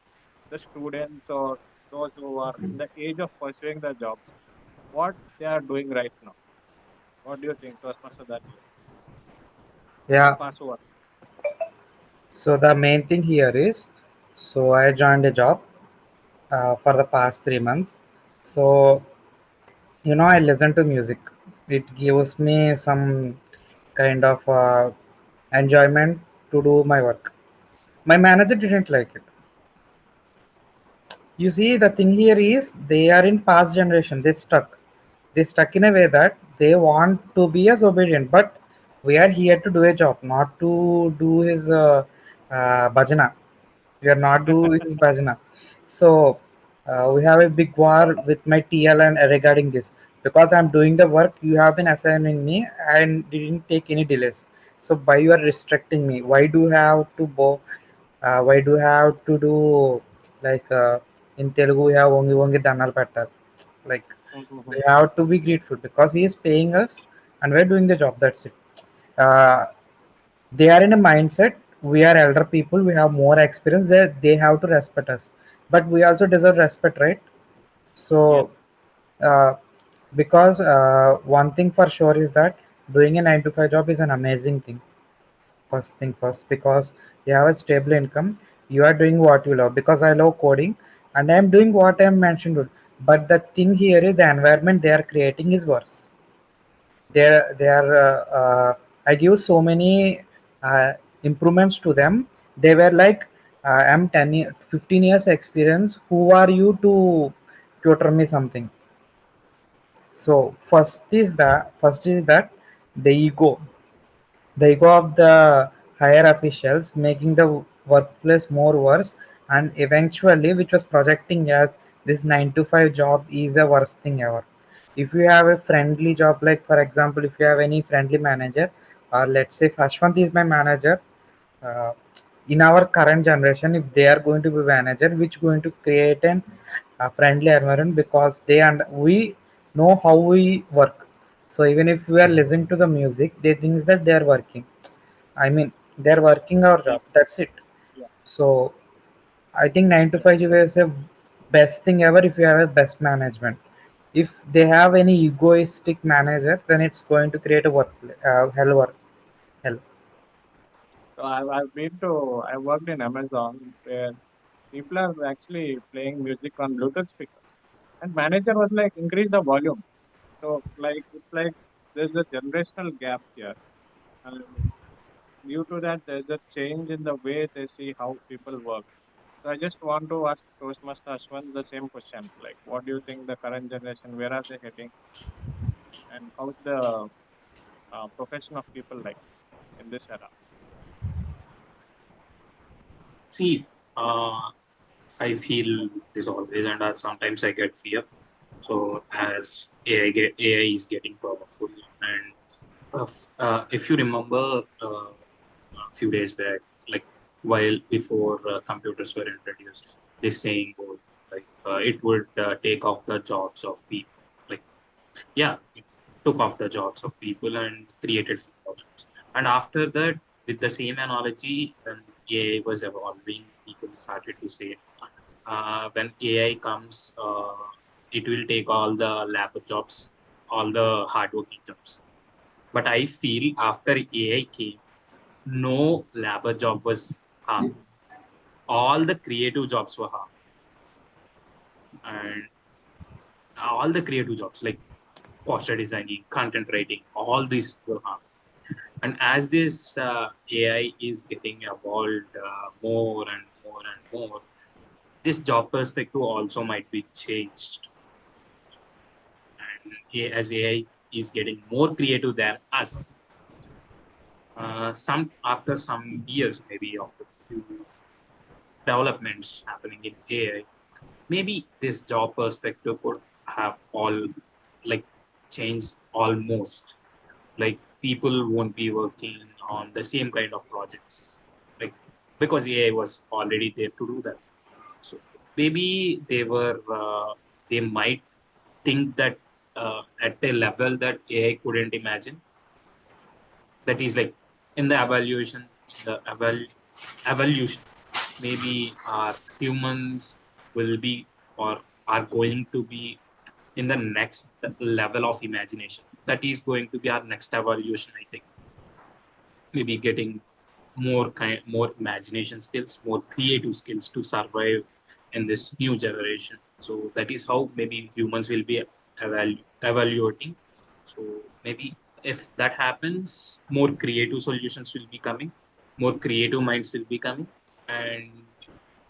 the students or those who are in the age of pursuing the jobs? What they are doing right now? What do you think, Toastmaster Dharni? Any Yeah. pass over? So the main thing here is, so I joined a job for the past 3 months. So I listen to music. It gives me some kind of enjoyment to do my work. My manager didn't like it. You see, the thing here is they are in past generation. They stuck in a way that they want to be as obedient, but we are here to do a job, not to do his bhajana. We are not do his bhajana. So we have a big war with my TL and regarding this, because I'm doing the work you have been assigning me and didn't take any delays. So why you are restricting me? Why do you have to why do you have to do like in Telugu we have ongi ongi danal pettar, like we Mhm. have to be grateful because he is paying us and we're doing the job. That's it. uh, they are in a mindset, we are elder people, we have more experience, they have to respect us, but we also deserve respect, right? So Yes, uh, because one thing for sure is that doing a 9 to 5 job is an amazing thing. First thing first, because you have a stable income, you are doing what you love. Because I love coding and I'm doing what I mentioned to. But the thing here is the environment they are creating is worse. They are I give so many improvements to them. They were like, I'm 15 years experience, who are you to tutor me something? So first is that the ego of the higher officials, making the workplace more worse, and eventually which was projecting as this 9 to 5 job is the worst thing ever. If you have a friendly job, like for example, if you have any friendly manager, or let's say Fashwant is my manager, uh, in our current generation, if they are going to be manager, which going to create an friendly environment, because they and we know how we work. So even if we are listening to the music, they think that they are working. I mean, they are working our Yeah, job. That's it. yeah, So I think 9 to yeah. 5 job is a best thing ever if you have a best management. If they have any egoistic manager, then it's going to create a hell work hell. So I worked in Amazon where people are actually playing music on Bluetooth speakers. And manager was like, increase the volume. So like it's like there's a generational gap here. And due to that, there's a change in the way they see how people work. So I just want to ask Toastmaster Ashwin the same question. Like, what do you think the current generation, where are they heading, and how's the profession of people like in this era? See, I feel this always, and sometimes I get fear. So as AI is getting powerful, and if you remember a few days back, like while before computers were introduced, this saying was like it would take off the jobs of people. Like yeah, it took off the jobs of people and created more jobs. And after that, with the same analogy, when AI was evolving, people started to say when AI comes, it will take all the lab jobs, all the hardworking jobs. But I feel after AI came, no labor job was harmed. All the creative jobs were harmed, and all the creative jobs like poster designing, content writing, all these were harmed. And as this AI is getting evolved more and more and more, this job perspective also might be changed. And as AI is getting more creative than us, some after some years, maybe after few developments happening in AI, maybe this job perspective could have all like changed almost. Like people won't be working on the same kind of projects, like because AI was already there to do that. So maybe they might think that at a level that AI couldn't imagine. That is like in the evolution, maybe our humans will be or are going to be in the next level of imagination. That is going to be our next evolution, I think. Maybe getting more imagination skills, more creative skills to survive in this new generation. So that is how maybe humans will be evaluating. So maybe if that happens, more creative solutions will be coming, more creative minds will be coming, and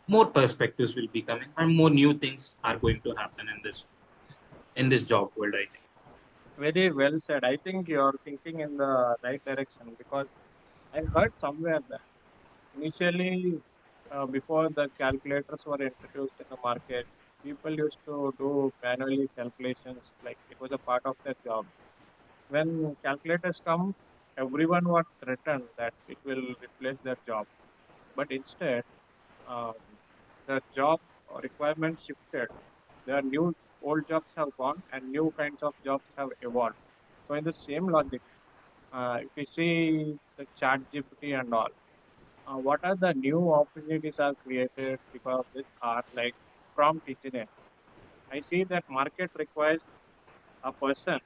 more perspectives will be coming, and more new things are going to happen in this job world, I think. Very well said. I think you're thinking in the right direction because I heard somewhere that initially, before the calculators were introduced in the market, people used to do manually calculations like it was a part of their job. When calculators come, everyone was threatened that it will replace their job. But instead, um, the job requirements shifted. There are new old jobs have gone and new kinds of jobs have evolved. So in the same logic, if we see the chat GPT and all, what are the new opportunities are created because of this are like prompt engineering. I see that market requires a person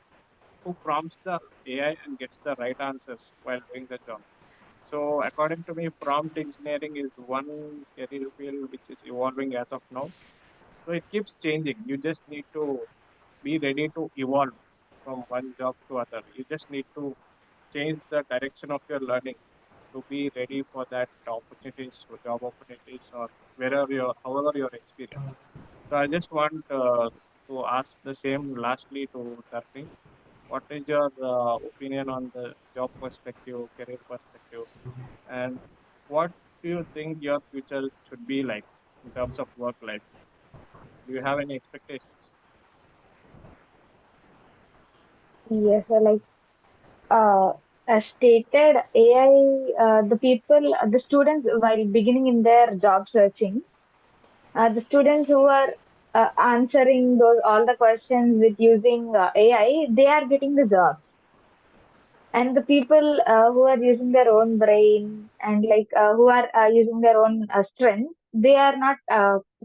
who prompts the AI and gets the right answers while doing the job. So according to me, prompt engineering is one career field which is evolving as of now. So it keeps changing. You just need to be ready to evolve from one job to other. You just need to change the direction of your learning to be ready for that opportunities, for job opportunities, or wherever your, however your experience. So I just want to ask the same lastly to Tarpin. What is your opinion on the job perspective, career perspective, and what do you think your future should be like in terms of work life? Do you have any expectations? Yes, as stated, AI, the people, the students, while beginning in their job searching, the students who are answering those all the questions with using AI, they are getting the job. And the people who are using their own brain and who are using their own strength, they are not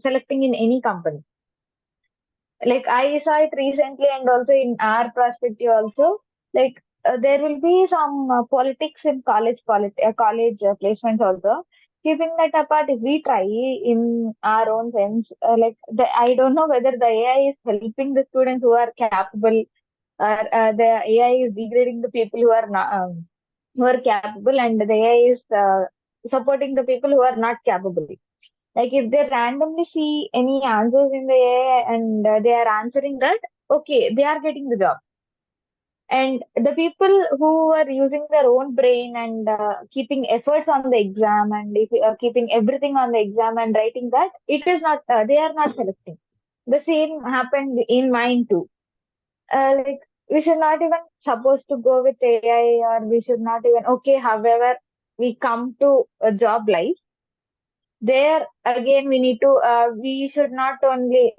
selecting in any company. Like I saw it recently, and also in our perspective also, like there will be some politics in college placements also. Keeping that apart, if we try in our own sense, I don't know whether the AI is helping the students who are capable, or the AI is degrading the people who are capable, and the AI is supporting the people who are not capable. Like if they randomly see any answers in the AI and they are answering that, okay, they are getting the job. And the people who are using their own brain and keeping efforts on the exam, and if, keeping everything on the exam and writing that, it is not, they are not selecting. The same happened in mine too. Like we should not even supposed to go with AI, or we should not even, okay, however, we come to a job life there again we need to we should not only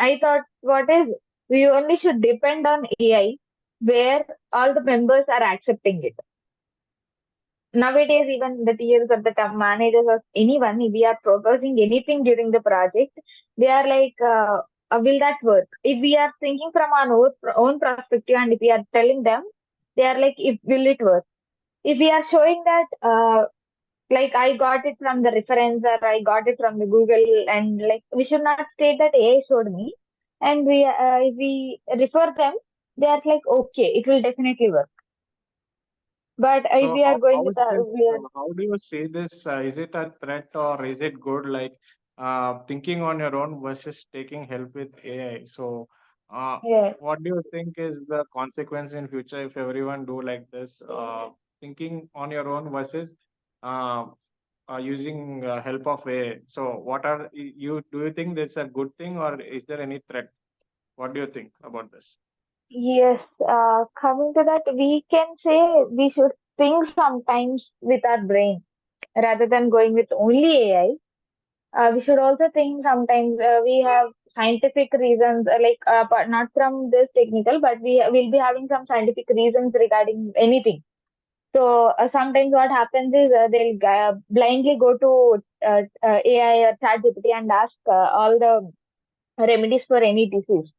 I thought what is, we only should depend on AI where all the members are accepting it. Nowadays even the TLs or the top managers or anyone, if we are proposing anything during the project, they are like will that work? If we are thinking from our own perspective and if we are telling them, they are like, if will it work? If we are showing that like I got it from the reference or I got it from the Google, and like we should not state that AI showed me, and we if we refer them, they are like, okay, it will definitely work. But if So we are going how with is this? we are, How do you see this? Is it a threat or is it good? Like thinking on your own versus taking help with AI. So, uh, yeah, what do you think is the consequence in future if everyone do like this? Thinking on your own versus uh, using help of AI. So, what are you? Do you think that's a good thing or is there any threat? What do you think about this? yes, coming to that, we can say we should think sometimes with our brain rather than going with only AI. We should also think sometimes we have scientific reasons, but not from this technical, but we will be having some scientific reasons regarding anything. So sometimes what happens is they'll blindly go to AI or ChatGPT and ask all the remedies for any disease.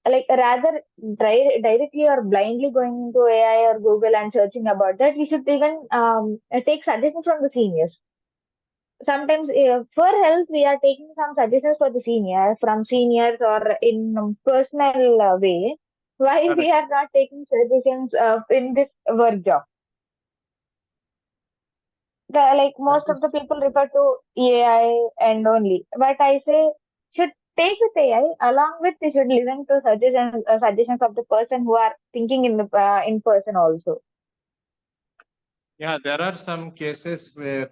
Like rather directly or blindly going into AI or Google and searching about that, we should even take suggestions from the seniors. Sometimes for health we are taking some suggestions for the seniors or in personal way, why we Correct. are not taking suggestions in this work job. Like That most of the is. people refer to AI and only, but I say should take with AI along with they should listen to suggestions of the person who are thinking in the in person also. Yeah, there are some cases where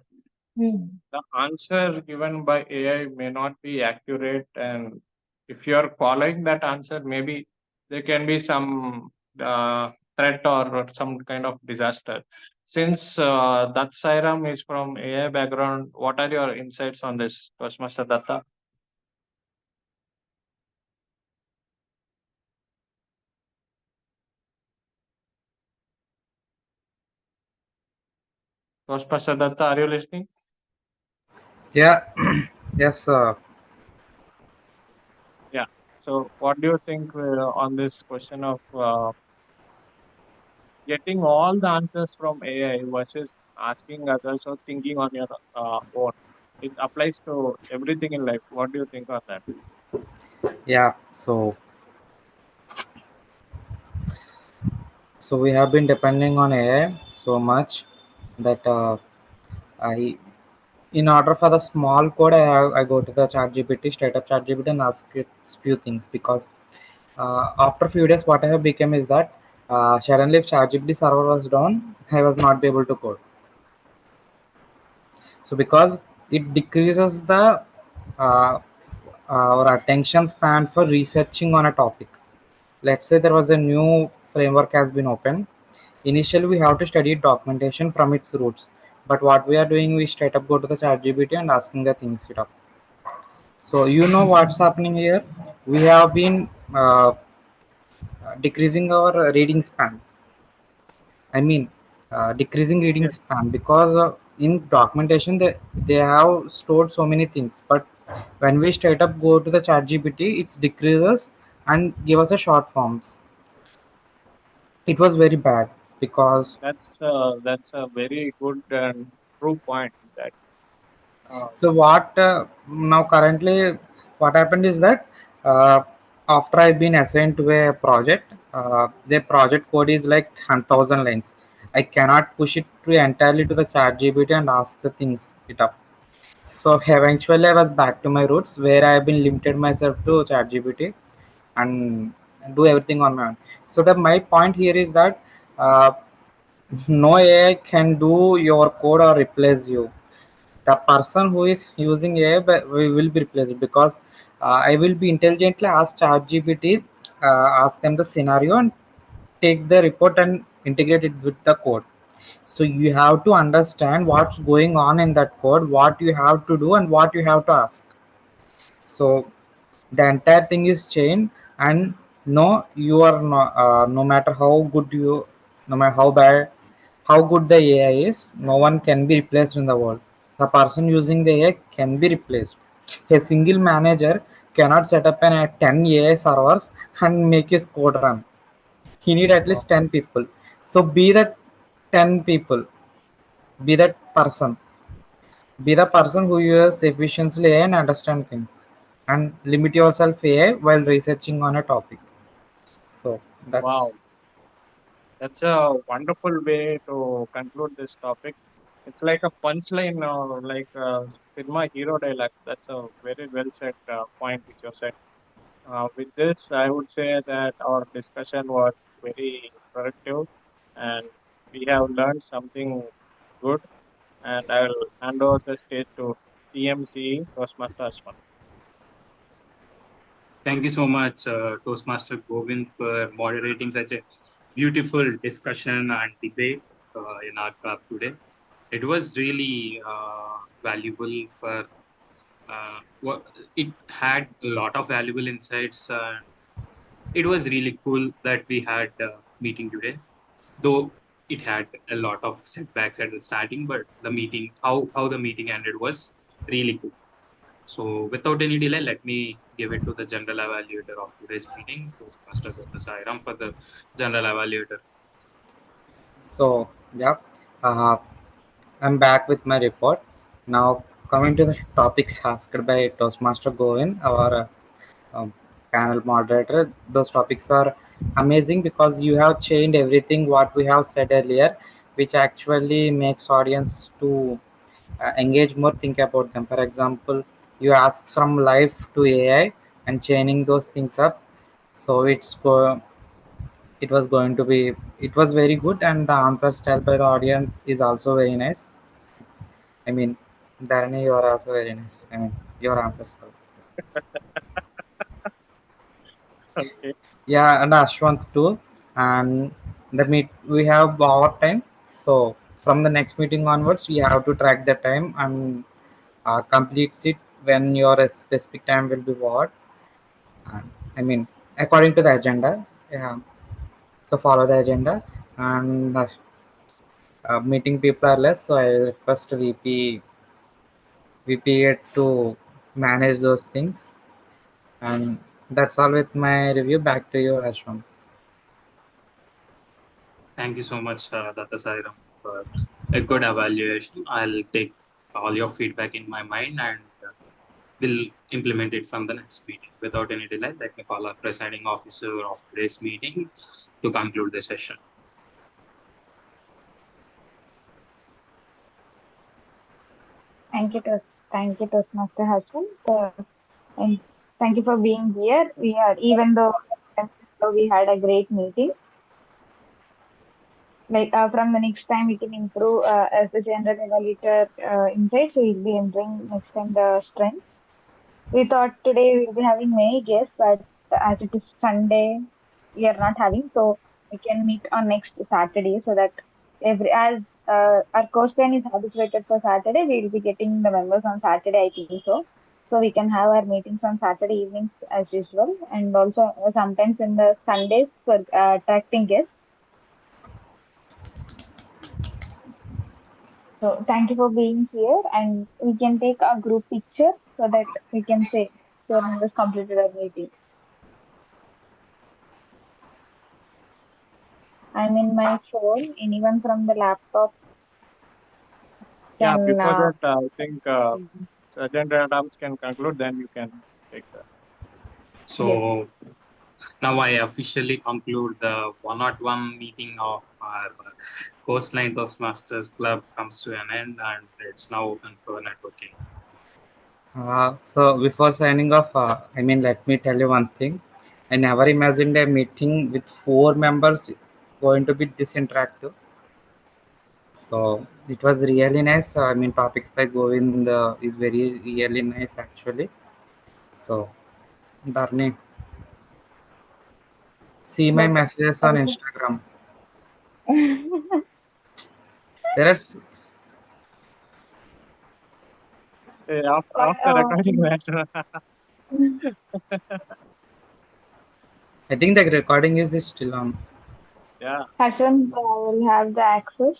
Hmm. the answer given by AI may not be accurate, and if you are following that answer, maybe there can be some threat or some kind of disaster. Since that Sairam is from AI background, what are your insights on this, Toastmaster Datta? Toastmaster Datta, are you listening? Yeah. Yes. Yeah. So, what do you think on this question of getting all the answers from AI versus asking others or thinking on your own? It applies to everything in life. What do you think on that? Yeah. So we have been depending on AI so much that I, in order for the small code, I go to the ChatGPT, straight up ChatGPT, and ask it few things, because after few days, what I have become is that suddenly if ChatGPT server was down, I was not be able to code. So because it decreases our attention span for researching on a topic. let's say there was a new framework has been opened. Initially we have to study documentation from its roots, but what we are doing, we straight up go to the chat gpt and asking the things it up. So you know what's happening here. We have been decreasing our reading span. I mean, decreasing reading Yes, span because in documentation they have stored so many things, but when we straight up go to the chat gpt, it decreases and give us a short forms. It was very bad because that's a very good and true point. That uh, so what now currently what happened is that uh, after I've been assigned to a project, the project code is like 1,000 lines. I cannot push it to entirely to the chat gpt and ask the things it up. So eventually I was back to my roots where I have been limited myself to chat gpt and do everything on my own. So the my point here is that uh, no AI can do your code or replace you. The person who is using AI will be replaced because I will be intelligently ask ChatGPT, ask them the scenario and take the report and integrate it with the code. So you have to understand what's going on in that code, what you have to do, and what you have to ask. So the entire thing is changed, and no, you are not. No matter how good you, no matter how bad, how good the AI is, no one can be replaced in the world. The person using the AI can be replaced. A single manager cannot set up an 10 AI servers and make his code run. He need at wow, least 10 people. So be that 10 people, be that person, be the person who uses efficiently AI and understand things, and limit yourself AI while researching on a topic. So that's wow, that's a wonderful way to conclude this topic. It's like a punchline, like a cinema hero dialogue. That's a very well said point which you said. With this, I would say that our discussion was very productive, and we have learned something good. And I will hand over the stage to TMC Toastmasters one. Thank you so much, Toastmaster Govind, for moderating such a beautiful discussion and debate in our club today. It was really valuable for what it had a lot of valuable insights. It was really cool that we had a meeting today, though it had a lot of setbacks at the starting, but the meeting, how the meeting ended was really cool. So without any delay, let me give it to the general evaluator of today's meeting, Toastmaster Dr. Sairam, for the general evaluator. so yeah. Uh, I'm back with my report. Now coming to the topics asked by Toastmaster Govin, our panel moderator. Those topics are amazing because you have changed everything what we have said earlier, which actually makes audience to engage more, think about them. For example, you ask from live to AI and chaining those things up. So it was going to be, it was very good, and the answers told by the audience is also very nice. I mean, Dharani, you are also very nice. I mean, your answers are. Okay. Yeah, and Ashwant too. And the meet we have our time. So from the next meeting onwards, we have to track the time and complete it when your specific time will be what. I mean, according to the agenda. Yeah. So follow the agenda and meeting people are less. So I request VP to manage those things. And that's all with my review. Back to you, Ashwant. Thank you so much, Dr. Sairam, for a good evaluation. I'll take all your feedback in my mind and will implement it from the next meeting. Without any delay, let me call our presiding officer of today's meeting to conclude the session. Thank you, Toastmaster Hassan. And thank you for being here. We are, even though we had a great meeting, like from the next time we can improve as the general evaluator insights, we will be entering next time the strength. We thought today we'll be having many guests, but as it is Sunday, we are not having, so we can meet on next Saturday so that as our coastline is habituated for Saturday, we will be getting the members on Saturday, I think so. So we can have our meetings on Saturday evenings as usual, and also sometimes in the Sundays for attracting guests. So thank you for being here, and we can take a group picture so that we can say your members completed our meeting. I'm in my phone. Anyone from the laptop Yeah, can. before that, I think Sergeant Adams can conclude, then you can take that. Yes. So now I officially conclude the 101 meeting of our Coastline Toastmasters Club comes to an end, and it's now open for networking. So before signing off, let me tell you one thing. I never imagined a meeting with four members going to be this interactive. So it was really nice. Topics by Govind is very really nice actually. So, Darni, see my But messages on also, Instagram. There's, After, but after recording that, I think the recording is still on. yeah, Hassan will have the access.